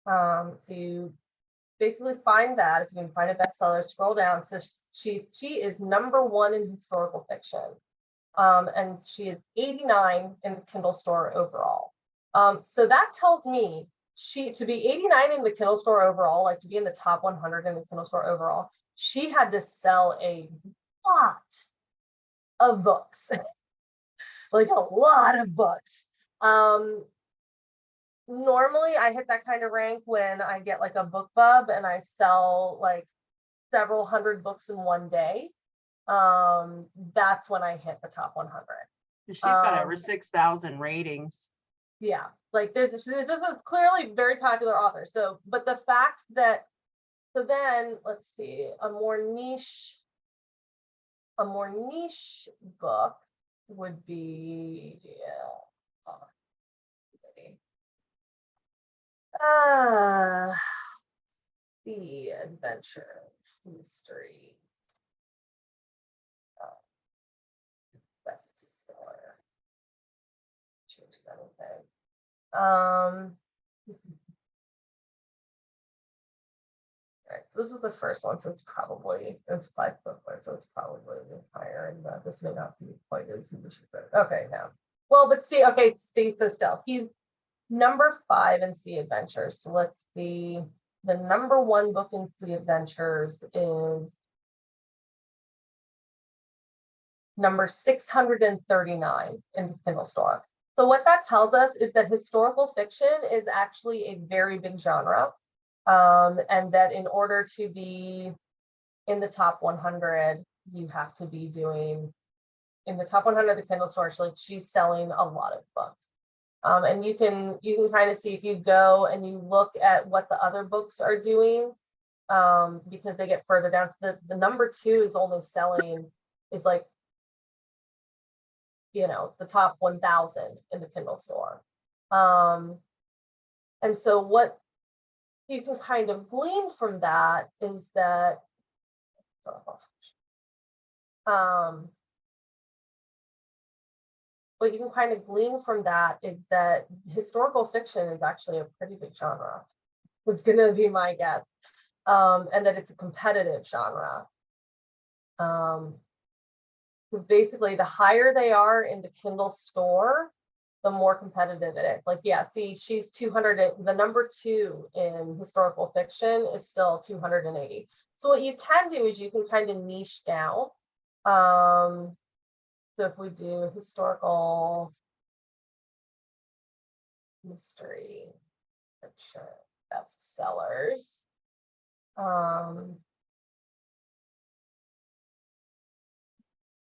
So you basically find that, if you can find a bestseller, scroll down. So she is #1 in historical fiction. And she is 89 in the Kindle store overall. So that tells me to be 89 in the Kindle store overall, like to be in the top 100 in the Kindle store overall, she had to sell a lot of books, like a lot of books. Normally I hit that kind of rank when I get like a book bub and I sell like several hundred books in one day. That's when I hit the top 100. She's got over 6,000 ratings. Yeah, like this is clearly very popular author. So, but the fact that, so then let's see, a more niche book would be, The adventure mystery bestseller. Change that, okay. Right, this is the first one, so it's 5+4, so it's probably higher, and this may not be quite as ambitious. Okay, now, well, but see, okay, stay so still. He's number 5 in Sea Adventures. So let's see. The number 1 book in Sea Adventures is number 639 in the Kindle store. So what that tells us is that historical fiction is actually a very big genre. And that in order to be in the top 100, you have to be doing in the top 100 of the Kindle store. She's selling a lot of books. And you can kind of see if you go and you look at what the other books are doing, because they get further down. So the number 2 is only selling is like, you know, the top 1,000 in the Kindle store. And so what you can kind of glean from that is that what you can kind of glean from that is that historical fiction is actually a pretty big genre. It's going to be my guess, and that it's a competitive genre. Because basically, the higher they are in the Kindle store, the more competitive it is. Like, yeah, see, she's 200. The number 2 in historical fiction is still 280. So what you can do is you can kind of niche down. So if we do historical mystery fiction bestsellers,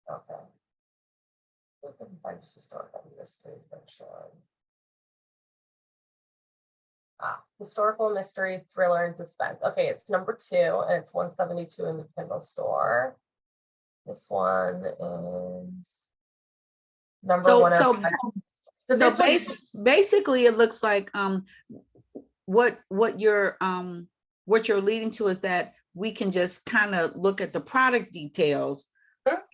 okay. We can find just historical mystery fiction. Historical mystery, thriller, and suspense. Okay, it's number 2, and it's 172 in the Kindle store. This one is number 1. So basically, it looks like what you're leading to is that we can just kind of look at the product details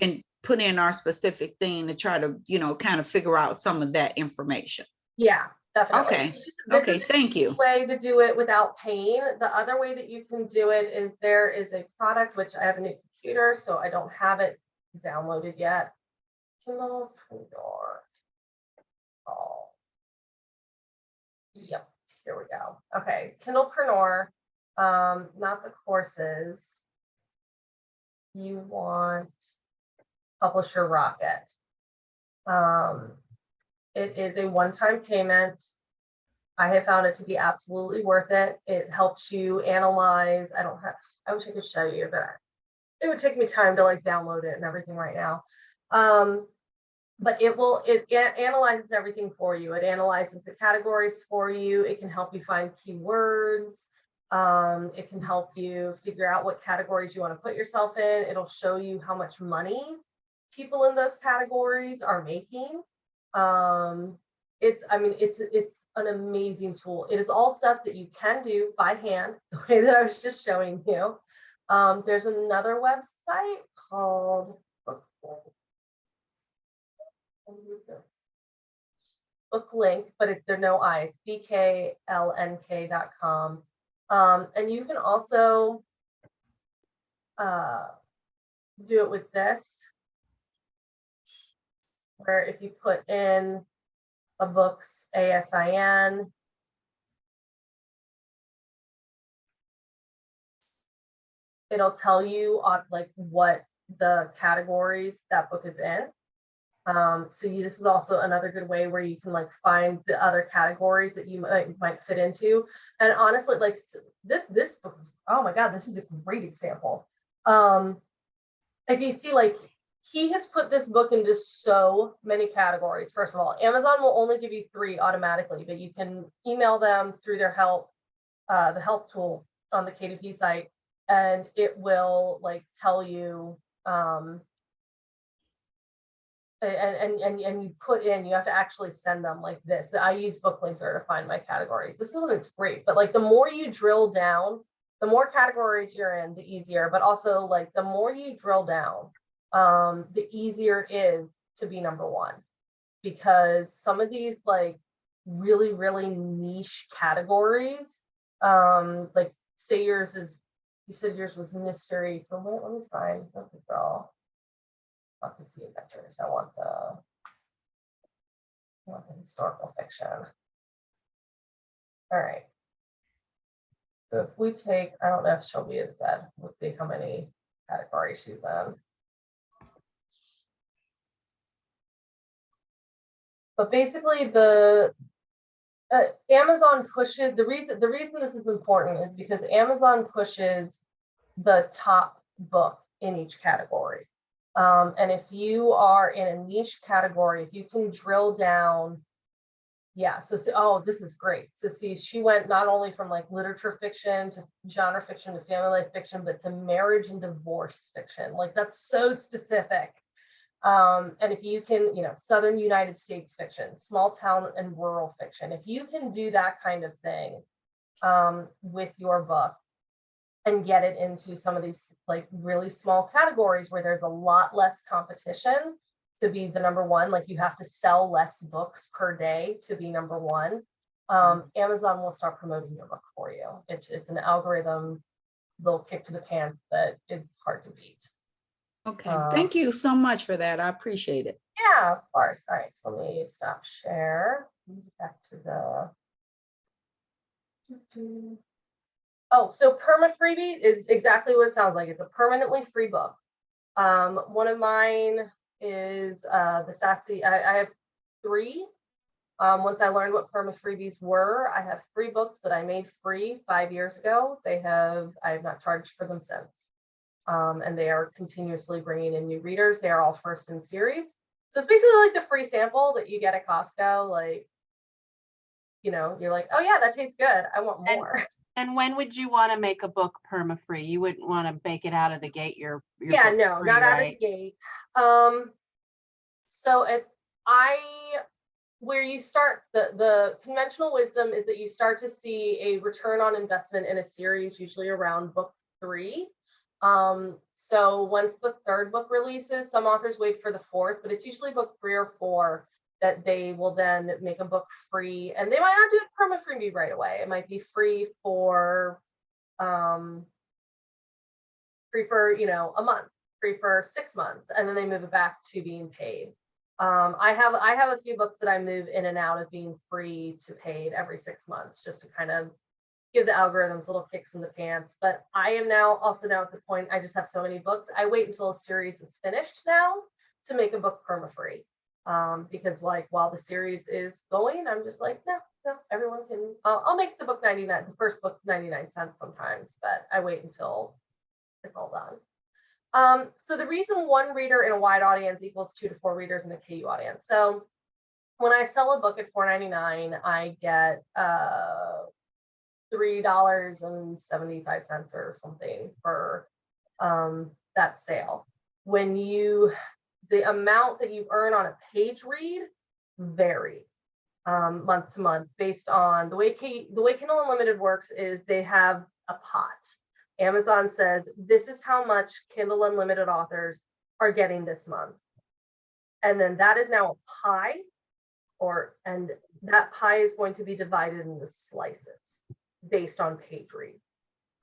and put in our specific thing to try to, you know, kind of figure out some of that information. Yeah, definitely. Okay. Okay, thank you. Way to do it without paying. The other way that you can do it is there is a product, which I have a new computer, so I don't have it downloaded yet. Kindle Preneur. Oh. Yep, here we go. Okay, Kindle Preneur, not the courses. You want Publisher Rocket. It is a one-time payment. I have found it to be absolutely worth it. It helps you analyze. I wish I could show you, but it would take me time to like download it and everything right now. But it analyzes everything for you. It analyzes the categories for you. It can help you find keywords. It can help you figure out what categories you want to put yourself in. It'll show you how much money people in those categories are making. It's an amazing tool. It is all stuff that you can do by hand, the way that I was just showing you. There's another website called Booklink, but there are no I's, bklnk.com. And you can also do it with this, where if you put in a book's ASIN, it'll tell you on like what the categories that book is in. This is also another good way where you can like find the other categories that you might fit into. And honestly, like this book, oh my God, this is a great example. If you see, like, he has put this book into so many categories. First of all, Amazon will only give you 3 automatically, but you can email them through their help, the help tool on the KDP site, and it will like tell you and you put in, you have to actually send them like this. I use BookLinker to find my categories. This is when it's great, but like the more you drill down, the more categories you're in, the easier, but also like the more you drill down, the easier it is to be number one, because some of these like really, really niche categories, like say yours is, you said yours was mystery. So let me find, let me draw. Not the sea adventures. I want the historical fiction. All right. So if we take, I don't know if Shelby is dead. Let's see how many categories she's in. But basically, the Amazon pushes, the reason this is important is because Amazon pushes the top book in each category. And if you are in a niche category, if you can drill down, yeah, so oh, this is great. So see, she went not only from like literature fiction to genre fiction to family life fiction, but to marriage and divorce fiction. Like that's so specific. And if you can, Southern United States fiction, small town and rural fiction, if you can do that kind of thing with your book and get it into some of these like really small categories where there's a lot less competition to be the number one, like you have to sell less books per day to be number one, Amazon will start promoting your book for you. It's an algorithm, they'll kick to the pants that is hard to beat. Okay, thank you so much for that. I appreciate it. Yeah, of course. All right, so let me stop share. Back to the. Oh, so Perma Freebie is exactly what it sounds like. It's a permanently free book. One of mine is the Sassy. I have 3. Once I learned what Perma Freebies were, I have 3 books that I made free 5 years ago. I have not charged for them since. And they are continuously bringing in new readers. They are all first in series. So it's basically like the free sample that you get at Costco. Like, you're like, oh yeah, that tastes good. I want more. And when would you want to make a book perma-free? You wouldn't want to make it out of the gate. Your yeah, no, free, not right? out of the gate. So where you start, the conventional wisdom is that you start to see a return on investment in a series, usually around book 3. So once the 3rd book releases, some authors wait for the 4th, but it's usually book 3 or 4 that they will then make a book free, and they might not do it perma freebie right away. It might be free for a month, free for 6 months, and then they move it back to being paid. I have a few books that I move in and out of being free to paid every 6 months, just to kind of give the algorithms little kicks in the pants. But I am now at the point, I just have so many books. I wait until a series is finished now to make a book perma-free. Because like while the series is going, I'm just like, no, everyone can, I'll make the book 99, the first book 99 cents sometimes, but I wait until it's all done. So the reason 1 reader in a wide audience equals 2 to 4 readers in a KU audience. So when I sell a book at $4.99, I get $3.75 or something for that sale. When the amount that you earn on a page read varies month to month based on the way Kindle Unlimited works. Is they have a pot. Amazon says this is how much Kindle Unlimited authors are getting this month, and then that is now a pie, and that pie is going to be divided into slices based on page read.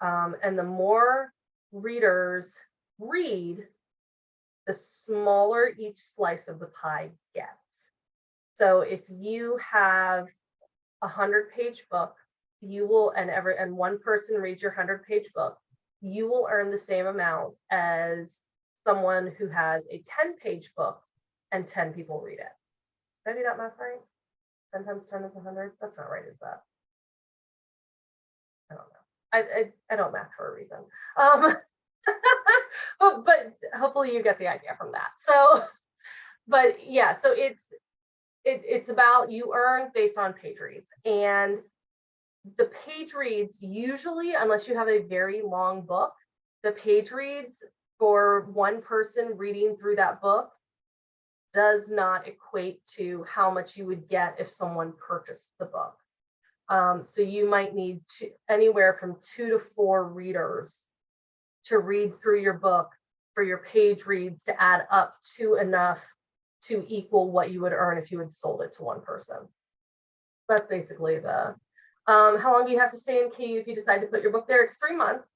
And the more readers read, the smaller each slice of the pie gets. So if you have a 100-page book, you will, and one person reads your 100-page book, you will earn the same amount as someone who has a 10-page book and 10 people read it. Did I do that math right? 10 times 10 is 100. That's not right, is that? I don't know. I don't math for a reason. But hopefully you get the idea from that. So, but yeah, so it's about, you earn based on page reads, and the page reads usually, unless you have a very long book, the page reads for one person reading through that book does not equate to how much you would get if someone purchased the book. So you might need anywhere from 2 to 4 readers to read through your book for your page reads to add up to enough to equal what you would earn if you had sold it to one person. That's basically the, how long do you have to stay in KU if you decide to put your book there? It's 3 months.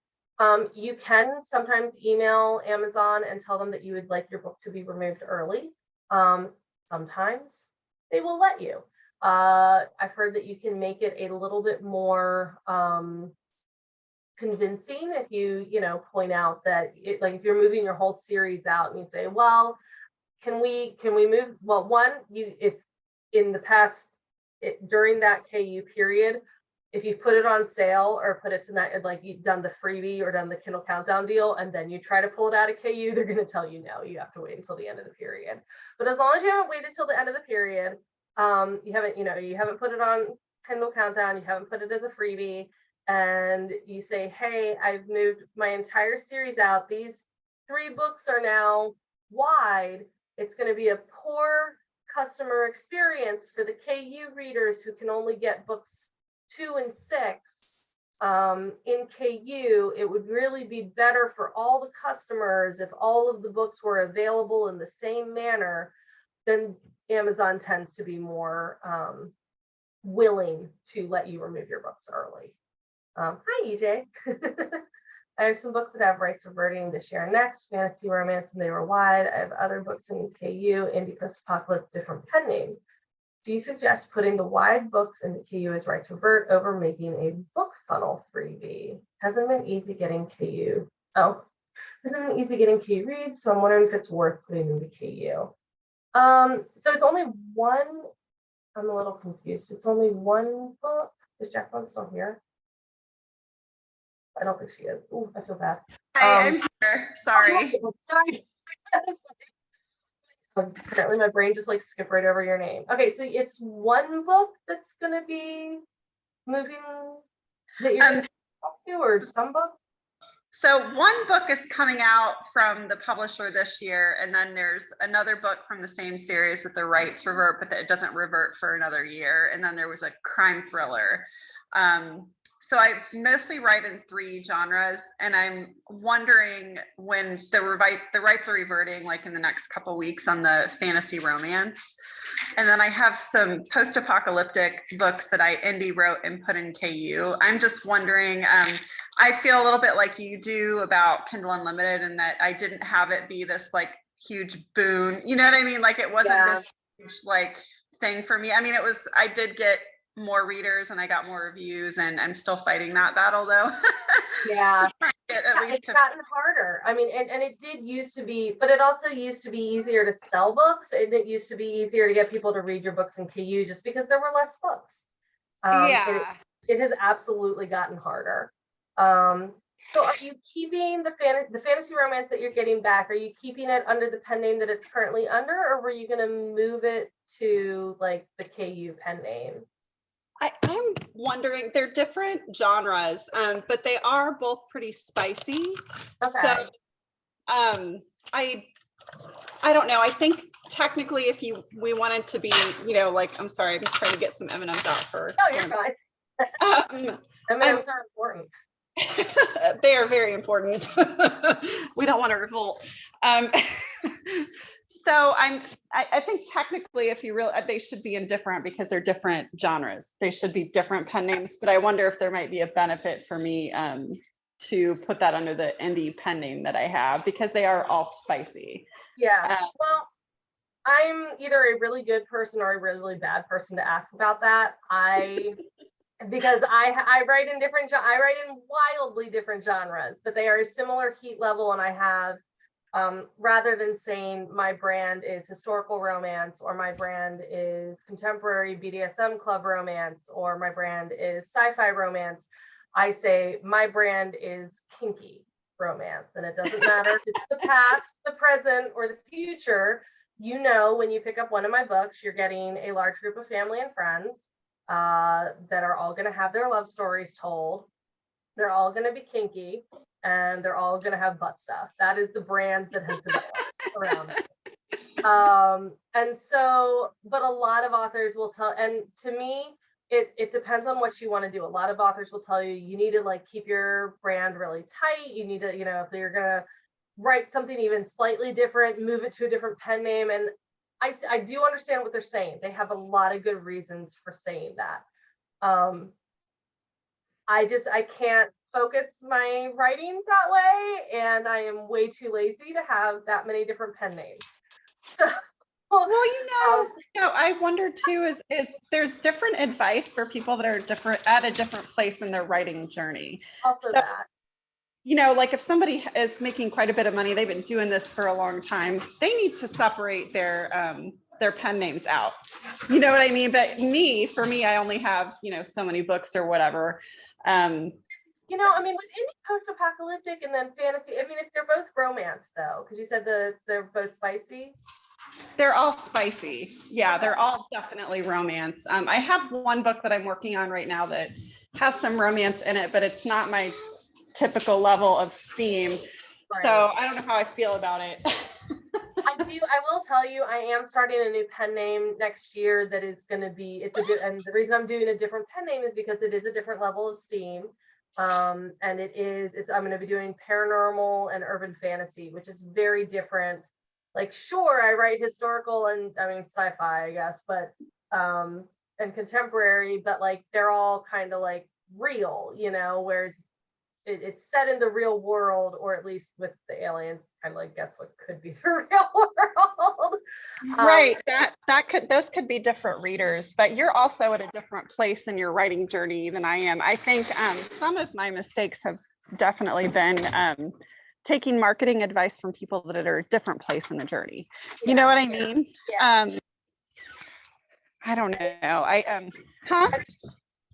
You can sometimes email Amazon and tell them that you would like your book to be removed early. Sometimes they will let you. I've heard that you can make it a little bit more convincing if you point out that like if you're moving your whole series out and you say, well, can we move, well, one, if in the past during that KU period, if you put it on sale or put it tonight, like you've done the freebie or done the Kindle Countdown deal, and then you try to pull it out of KU, they're going to tell you no, you have to wait until the end of the period. But as long as you haven't waited till the end of the period, you haven't put it on Kindle Countdown, you haven't put it as a freebie, and you say, hey, I've moved my entire series out. These 3 books are now wide. It's going to be a poor customer experience for the KU readers who can only get books 2 and 6 in KU. It would really be better for all the customers if all of the books were available in the same manner. Then Amazon tends to be more willing to let you remove your books early. Hi, EJ. I have some books that have rights reverting this year and next, fantasy, romance, and they were wide. I have other books in KU, indie, post-apocalypse, different pen names. Do you suggest putting the wide books into KU as right to revert over making a book funnel freebie? Hasn't been easy getting KU. Hasn't been easy getting KU reads, so I'm wondering if it's worth putting into KU. So it's only one. I'm a little confused. It's only one book. Is Jacqueline still here? I don't think she is. Ooh, I feel bad. Hi, I'm here. Sorry. Sorry. Apparently my brain just like skipped right over your name. Okay, so it's one book that's gonna be moving that you're gonna talk to, or some book? So one book is coming out from the publisher this year, and then there's another book from the same series that the rights revert, but that it doesn't revert for another year. And then there was a crime thriller. So I mostly write in 3 genres, and I'm wondering when the rights are reverting, like in the next couple weeks, on the fantasy romance. And then I have some post-apocalyptic books that I indie wrote and put in KU. I'm just wondering, I feel a little bit like you do about Kindle Unlimited, and that I didn't have it be this like huge boon. You know what I mean? Like it wasn't this huge like thing for me. I mean, I did get more readers and I got more reviews, and I'm still fighting that battle though. Yeah, it's gotten harder. I mean, and it did used to be, but it also used to be easier to sell books, and it used to be easier to get people to read your books in KU just because there were less books. It has absolutely gotten harder. So are you keeping the fantasy romance that you're getting back? Are you keeping it under the pen name that it's currently under, or were you going to move it to like the KU pen name? I'm wondering, they're different genres, but they are both pretty spicy. Okay. So I don't know. I think technically if we wanted to be, like, I'm sorry, I'm trying to get some M&Ms out for. No, you're fine. M&Ms are important. They are very important. We don't want to revolt. So I think technically if you they should be indifferent because they're different genres. They should be different pen names, but I wonder if there might be a benefit for me to put that under the indie pen name that I have, because they are all spicy. Yeah. Well, I'm either a really good person or a really bad person to ask about that. Because I write in wildly different genres, but they are a similar heat level, and I have rather than saying my brand is historical romance, or my brand is contemporary BDSM club romance, or my brand is sci-fi romance, I say my brand is kinky romance. And it doesn't matter if it's the past, the present, or the future. When you pick up one of my books, you're getting a large group of family and friends that are all going to have their love stories told. They're all going to be kinky, and they're all going to have butt stuff. That is the brand that has developed around it. And so, but a lot of authors will tell, and to me, it depends on what you want to do. A lot of authors will tell you, you need to like keep your brand really tight. You need to, you know, if you're going to write something even slightly different, move it to a different pen name. And I do understand what they're saying. They have a lot of good reasons for saying that. I can't focus my writing that way, and I am way too lazy to have that many different pen names. So, well, I wonder too, is there's different advice for people that are different at a different place in their writing journey. Also so, that. You know, like if somebody is making quite a bit of money, they've been doing this for a long time, they need to separate their pen names out. You know what I mean? But for me, I only have, you know, so many books or whatever. You know, I mean, with any post-apocalyptic and then fantasy, I mean, if they're both romance though, because you said they're both spicy. They're all spicy. Yeah, they're all definitely romance. I have one book that I'm working on right now that has some romance in it, but it's not my typical level of steam. Right. So I don't know how I feel about it. I will tell you, I am starting a new pen name next year that is going to be, and the reason I'm doing a different pen name is because it is a different level of steam. And I'm going to be doing paranormal and urban fantasy, which is very different. Like, sure, I write historical and I mean sci-fi, I guess, but and contemporary, but like they're all kind of like real, you know, whereas it's set in the real world, or at least with the aliens, kind of like guess what could be the real world. Right. Those could be different readers, but you're also at a different place in your writing journey than I am. I think some of my mistakes have definitely been taking marketing advice from people that are a different place in the journey. Yeah. You know what I mean? Yeah. I don't know.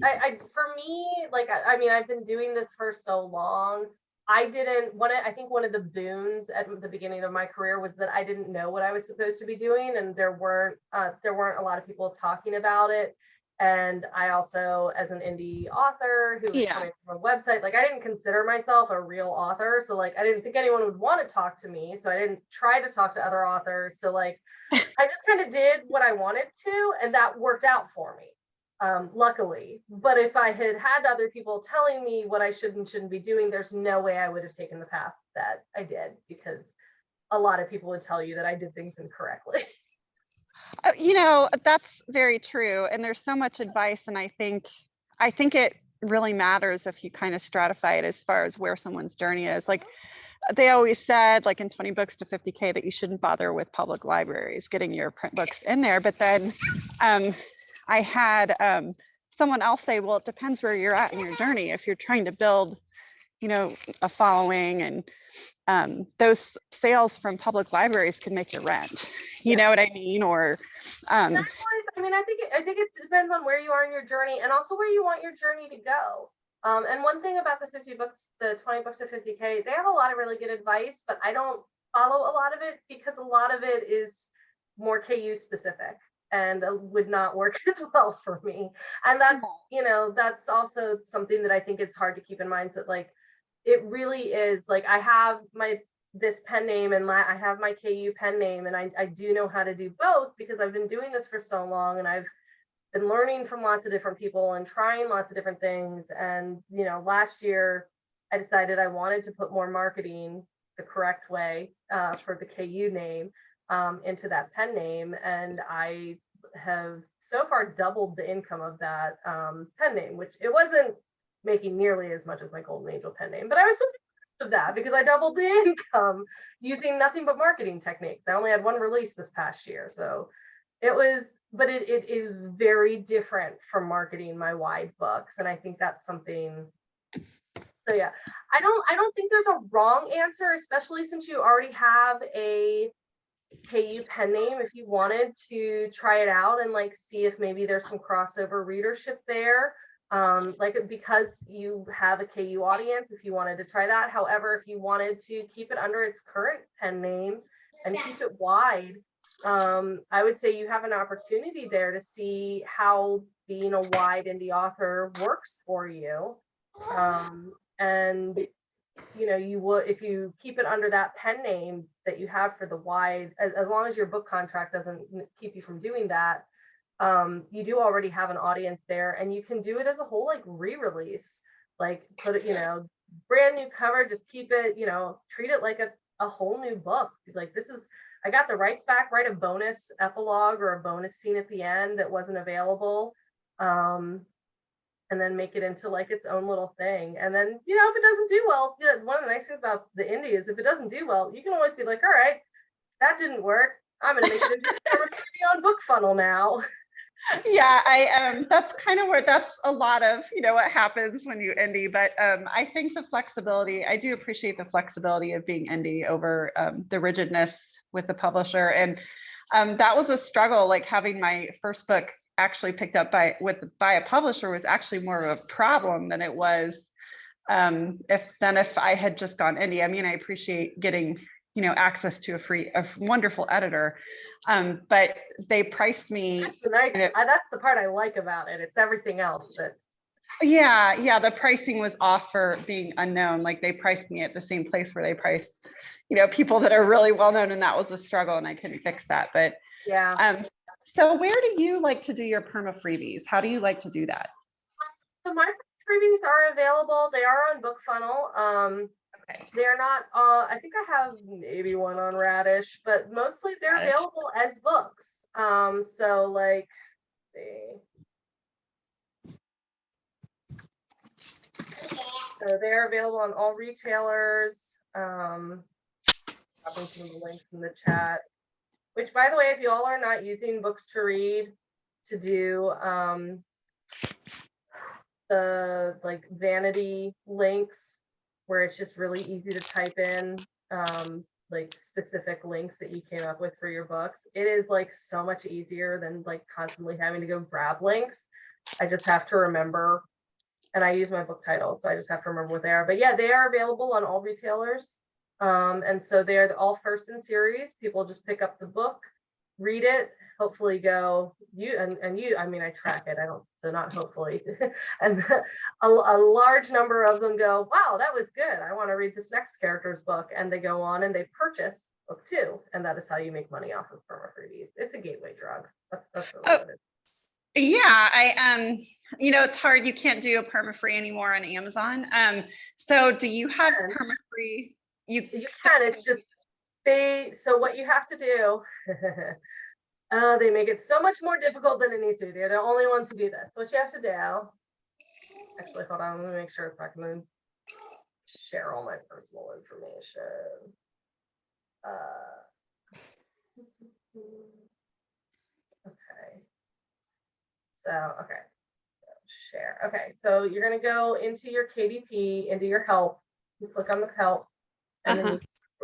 For me, like, I mean, I've been doing this for so long. I think one of the boons at the beginning of my career was that I didn't know what I was supposed to be doing, and there weren't a lot of people talking about it. And I also, as an indie author who was coming from a website, like I didn't consider myself a real author. So like, I didn't think anyone would want to talk to me. So I didn't try to talk to other authors. So like, I just kind of did what I wanted to, and that worked out for me. Luckily. But if I had had other people telling me what I should and shouldn't be doing, there's no way I would have taken the path that I did, because a lot of people would tell you that I did things incorrectly. You know, that's very true. And there's so much advice. And I think it really matters if you kind of stratify it as far as where someone's journey is. Like they always said, like in 20 books to 50K, that you shouldn't bother with public libraries getting your print books in there. But then I had someone else say, well, it depends where you're at in your journey. If you're trying to build, you know, a following, and those sales from public libraries can make your rent. You know what I mean? Or I mean, I think it depends on where you are in your journey, and also where you want your journey to go. And one thing about the 50 books, the 20 books to 50K, they have a lot of really good advice, but I don't follow a lot of it because a lot of it is more KU specific and would not work as well for me. And that's, you know, that's also something that I think it's hard to keep in mind, that like, it really is like, I have this pen name and I have my KU pen name, and I do know how to do both because I've been doing this for so long, and I've been learning from lots of different people and trying lots of different things. And, you know, last year I decided I wanted to put more marketing the correct way for the KU name into that pen name. And I have so far doubled the income of that pen name, which it wasn't making nearly as much as my Golden Angel pen name, but I was so of that because I doubled the income using nothing but marketing techniques. I only had one release this past year, so it was, but it is very different from marketing my wide books, and I think that's something. So yeah, I don't think there's a wrong answer, especially since you already have a KU pen name. If you wanted to try it out and like see if maybe there's some crossover readership there. Like because you have a KU audience, if you wanted to try that. However, if you wanted to keep it under its current pen name and keep it wide, I would say you have an opportunity there to see how being a wide indie author works for you. And you know, you would, if you keep it under that pen name that you have for the wide, as long as your book contract doesn't keep you from doing that, you do already have an audience there, and you can do it as a whole like re-release, like put it, you know, brand new cover, just keep it, you know, treat it like a whole new book. Like, this is, I got the rights back, write a bonus epilogue or a bonus scene at the end that wasn't available. And then make it into like its own little thing. And then, you know, if it doesn't do well, one of the nice things about the indie is if it doesn't do well, you can always be like, all right, that didn't work. I'm going to make it into a freebie on BookFunnel now. Yeah, that's kind of where, that's a lot of, you know, what happens when you indie, but I think the flexibility, I do appreciate the flexibility of being indie over the rigidness with the publisher. And that was a struggle, like having my first book actually picked up by a publisher was actually more of a problem than it was if I had just gone indie. I mean, I appreciate getting, you know, access to a wonderful editor, but they priced me. That's that's the part I like about it. It's everything else that. Yeah, the pricing was off for being unknown. Like, they priced me at the same place where they priced, you know, people that are really well known, and that was a struggle, and I couldn't fix that. But yeah. So where do you like to do your perma freebies? How do you like to do that? So my freebies are available. They are on BookFunnel. They're not, I think I have maybe one on Radish, but mostly they're available as books. So like, so they're available on all retailers. Dropping some of the links in the chat, which, by the way, if you all are not using Books to Read to do the like vanity links, where it's just really easy to type in like specific links that you came up with for your books, it is like so much easier than like constantly having to go grab links. I just have to remember, and I use my book title, so I just have to remember what they are. But yeah, they are available on all retailers. And so they're all first in series. People just pick up the book, read it, hopefully go, I mean, I track it, so not hopefully. And a large number of them go, wow, that was good. I want to read this next character's book. And they go on and they purchase book 2. And that is how you make money off of perma freebies. It's a gateway drug. That's really what it is. Yeah, you know, it's hard. You can't do a perma free anymore on Amazon. So do you have perma free? You can, it's just so what you have to do, they make it so much more difficult than it needs to be. They're the only ones who do this. What you have to do, actually, hold on, let me make sure it's not going to share all my personal information. Okay. So, okay. Share. Okay, so you're going to go into your KDP, into your help. You click on the help, and then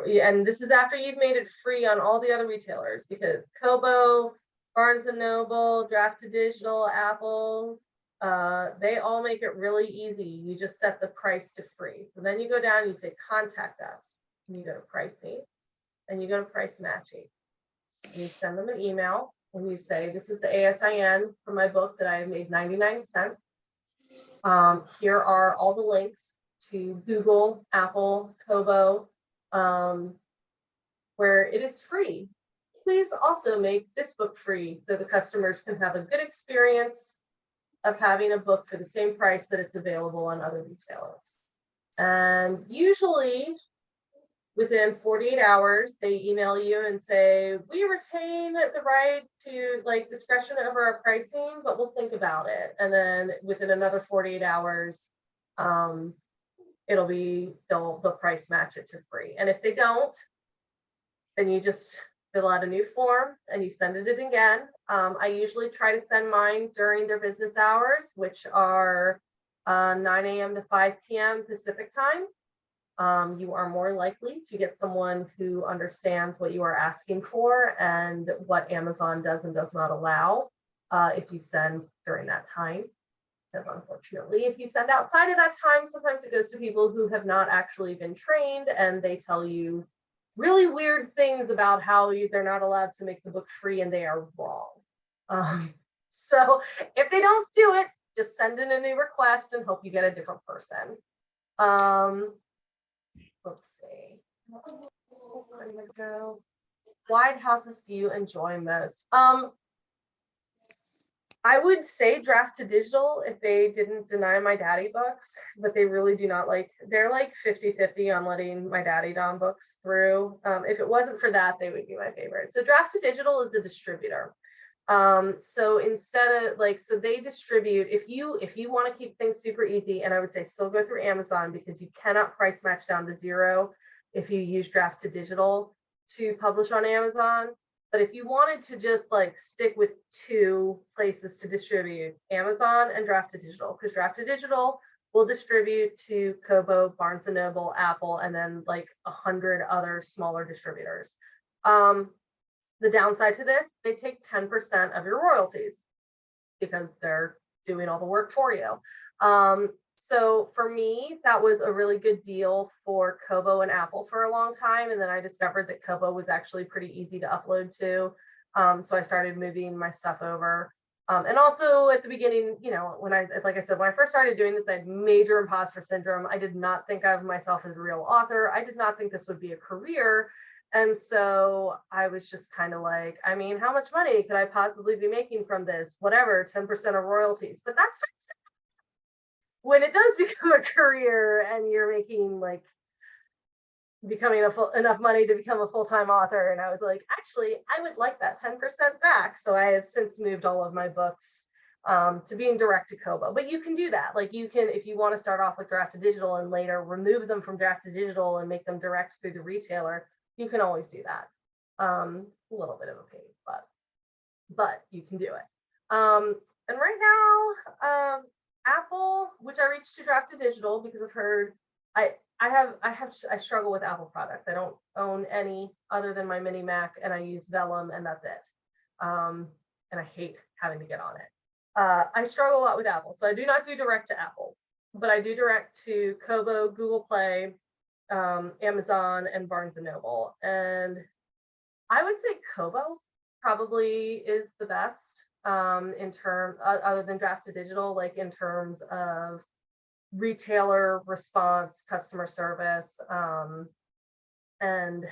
and this is after you've made it free on all the other retailers, because Kobo, Barnes and Noble, Draft to Digital, Apple, they all make it really easy. You just set the price to free. So then you go down and you say contact us, and you go to pricing, and you go to price matching, and you send them an email, and you say, this is the ASIN for my book that I have made 99 cents. Here are all the links to Google, Apple, Kobo, where it is free. Please also make this book free so the customers can have a good experience of having a book for the same price that it's available on other retailers. And usually within 48 hours, they email you and say, we retain the right to like discretion over our pricing, but we'll think about it. And then within another 48 hours, they'll price match it to free. And if they don't, then you just fill out a new form and you send it in again. I usually try to send mine during their business hours, which are 9 a.m. to 5 p.m. Pacific time. You are more likely to get someone who understands what you are asking for and what Amazon does and does not allow if you send during that time. Because unfortunately, if you send outside of that time, sometimes it goes to people who have not actually been trained, and they tell you really weird things about how they're not allowed to make the book free, and they are wrong. So if they don't do it, just send in a new request and hope you get a different person. Where did it go? Wide houses do you enjoy most? I would say draft to digital if they didn't deny my daddy books, but they really do not like, they're like 50-50 on letting my daddy Dom books through. If it wasn't for that, they would be my favorite. So draft to digital is a distributor. So instead of like, so they distribute, if you want to keep things super easy, and I would say still go through Amazon because you cannot price match down to zero if you use draft to digital to publish on Amazon. But if you wanted to just like stick with two places to distribute, Amazon and draft to digital, because draft to digital will distribute to Kobo, Barnes and Noble, Apple, and then like 100 other smaller distributors. The downside to this, they take 10% of your royalties because they're doing all the work for you. So for me, that was a really good deal for Kobo and Apple for a long time. And then I discovered that Kobo was actually pretty easy to upload to. So I started moving my stuff over. And also at the beginning, you know, like I said, when I first started doing this, I had major imposter syndrome. I did not think of myself as a real author. I did not think this would be a career. And so I was just kind of like, I mean, how much money could I possibly be making from this? Whatever, 10% of royalties. But that starts to, when it does become a career and you're making like becoming enough money to become a full-time author. And I was like, actually, I would like that 10% back. So I have since moved all of my books to being direct to Kobo. But you can do that. Like you can, if you want to start off with draft to digital and later remove them from draft to digital and make them direct through the retailer, you can always do that. A little bit of a pain, but you can do it. And right now, Apple, which I reached to draft to digital because I've heard, I struggle with Apple products. I don't own any other than my mini Mac, and I use Vellum, and that's it. And I hate having to get on it. I struggle a lot with Apple, so I do not do direct to Apple, but I do direct to Kobo, Google Play, Amazon, and Barnes and Noble. And I would say Kobo probably is the best in terms, other than draft to digital, like in terms of retailer response, customer service, and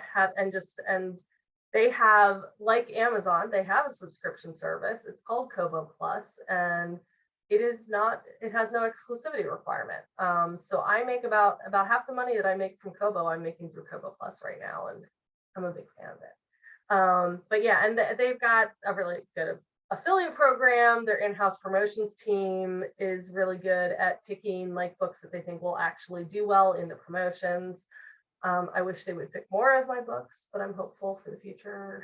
they have, like Amazon, they have a subscription service. It's called Kobo Plus, and it has no exclusivity requirement. So I make about half the money that I make from Kobo, I'm making through Kobo Plus right now, and I'm a big fan of it. But yeah, and they've got a really good affiliate program. Their in-house promotions team is really good at picking like books that they think will actually do well in the promotions. I wish they would pick more of my books, but I'm hopeful for the future.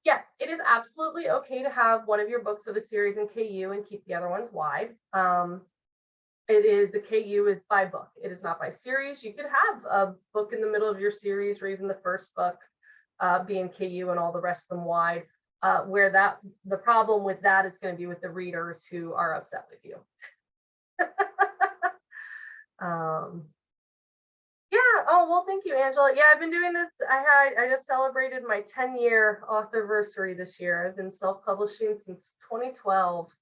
Yes, it is absolutely okay to have one of your books of a series in KU and keep the other ones wide. The KU is by book. It is not by series. You could have a book in the middle of your series, or even the first book being KU and all the rest of them wide. Where the problem with that is going to be with the readers who are upset with you. Yeah. Oh, well, thank you, Angela. Yeah, I've been doing this. I just celebrated my 10-year authorversary this year. I've been self-publishing since 2012.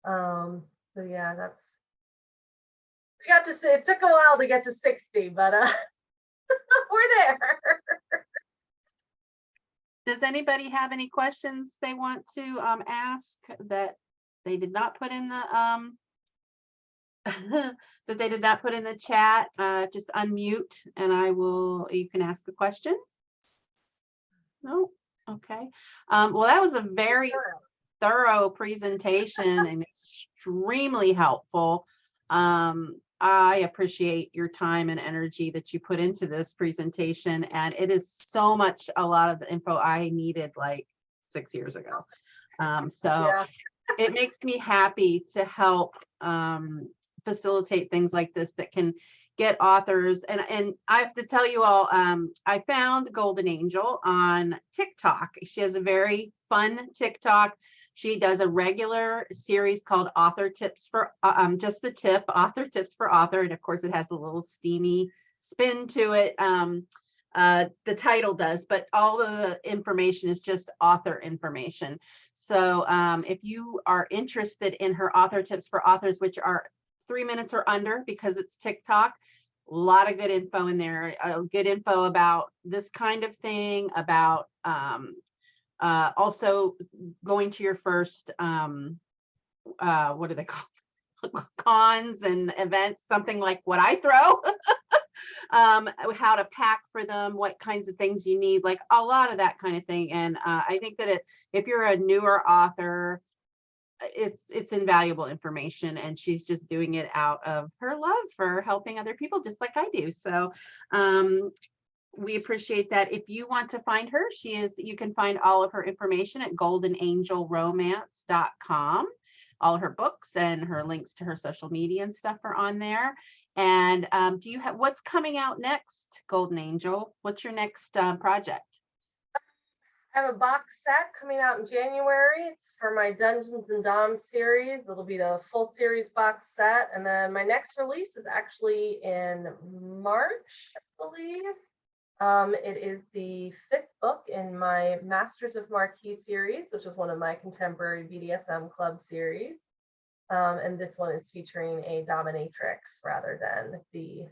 So yeah, it took a while to get to 60, but we're there. Does anybody have any questions they want to ask that they did not put in the that they did not put in the chat? Just unmute and you can ask a question. No? Okay. Well, that was a very thorough presentation and extremely helpful. I appreciate your time and energy that you put into this presentation, and it is so much a lot of the info I needed like 6 years ago. So it makes me happy to help facilitate things like this that can get authors. And I have to tell you all, I found Golden Angel on TikTok. She has a very fun TikTok. She does a regular series called Author Tips for just the tip, Author Tips for Author. And of course it has a little steamy spin to it. The title does, but all of the information is just author information. So if you are interested in her Author Tips for Authors, which are 3 minutes or under because it's TikTok, A lot of good info in there, good info about this kind of thing, about also going to your first, what do they call cons and events, something like what I throw. How to pack for them, what kinds of things you need, like a lot of that kind of thing. And I think that if you're a newer author, it's invaluable information, and she's just doing it out of her love for helping other people, just like I do. So we appreciate that. If you want to find her, you can find all of her information at goldenangelromance.com. All her books and her links to her social media and stuff are on there. And do you have, what's coming out next, Golden Angel? What's your next project? I have a box set coming out in January. It's for my Dungeons and Doms series. It'll be the full series box set. And then my next release is actually in March, I believe. It is the 5th book in my Masters of Marquee series, which is one of my contemporary BDSM club series. And this one is featuring a dominatrix rather than the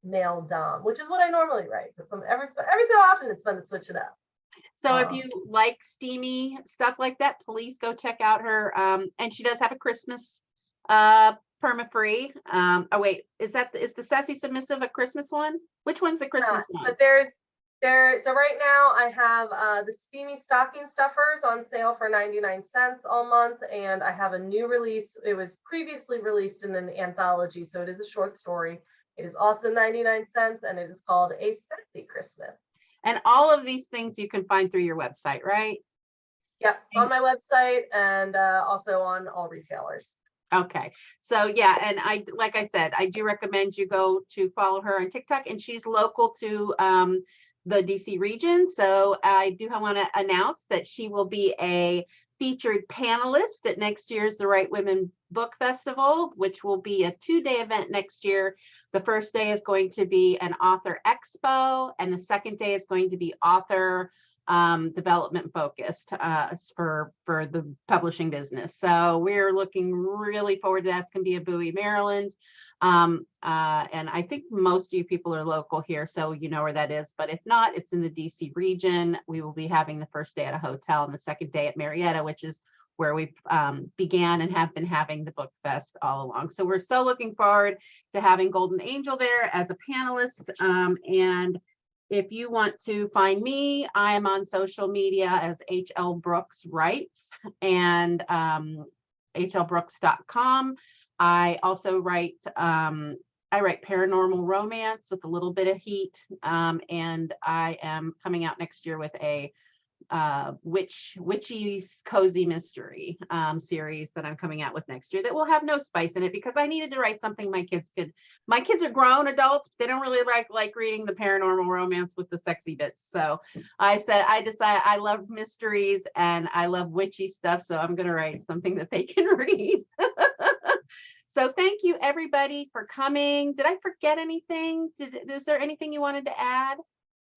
male dom, which is what I normally write. But every so often it's fun to switch it up. So if you like steamy stuff like that, please go check out her. And she does have a Christmas perma-free. Oh wait, is the Sassy Submissive a Christmas one? Which one's the Christmas one? But so right now I have the steamy stocking stuffers on sale for 99 cents all month, and I have a new release. It was previously released in an anthology, so it is a short story. It is also 99 cents, and it is called A Sassy Christmas. And all of these things you can find through your website, right? Yep, on my website and also on all retailers. Okay, so yeah, and like I said, I do recommend you go to follow her on TikTok, and she's local to the DC region. So I do want to announce that she will be a featured panelist at next year's The Right Women Book Festival, which will be a 2-day event next year. The first day is going to be an author expo, and the second day is going to be author development focused for the publishing business. So we're looking really forward to that. It's going to be in Bowie, Maryland. And I think most of you people are local here, so you know where that is. But if not, it's in the DC region. We will be having the first day at a hotel and the second day at Marietta, which is where we began and have been having the book fest all along. So we're so looking forward to having Golden Angel there as a panelist. And if you want to find me, I am on social media as H.L. Brooks Writes and hlbrooks.com. I also write paranormal romance with a little bit of heat, and I am coming out next year with a witchy cozy mystery series that I'm coming out with next year that will have no spice in it, because I needed to write something my kids are grown adults, but they don't really like reading the paranormal romance with the sexy bits. So I decided I love mysteries and I love witchy stuff, so I'm going to write something that they can read. So thank you everybody for coming. Did I forget anything? Is there anything you wanted to add?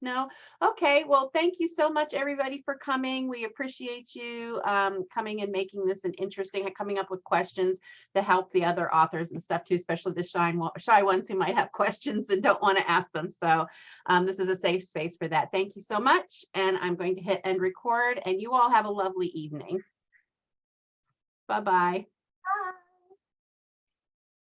No? Okay, well, thank you so much everybody for coming. We appreciate you coming and making this an interesting, coming up with questions to help the other authors and stuff too, especially the shy ones who might have questions and don't want to ask them. So this is a safe space for that. Thank you so much. And I'm going to hit end record, and you all have a lovely evening. Bye-bye.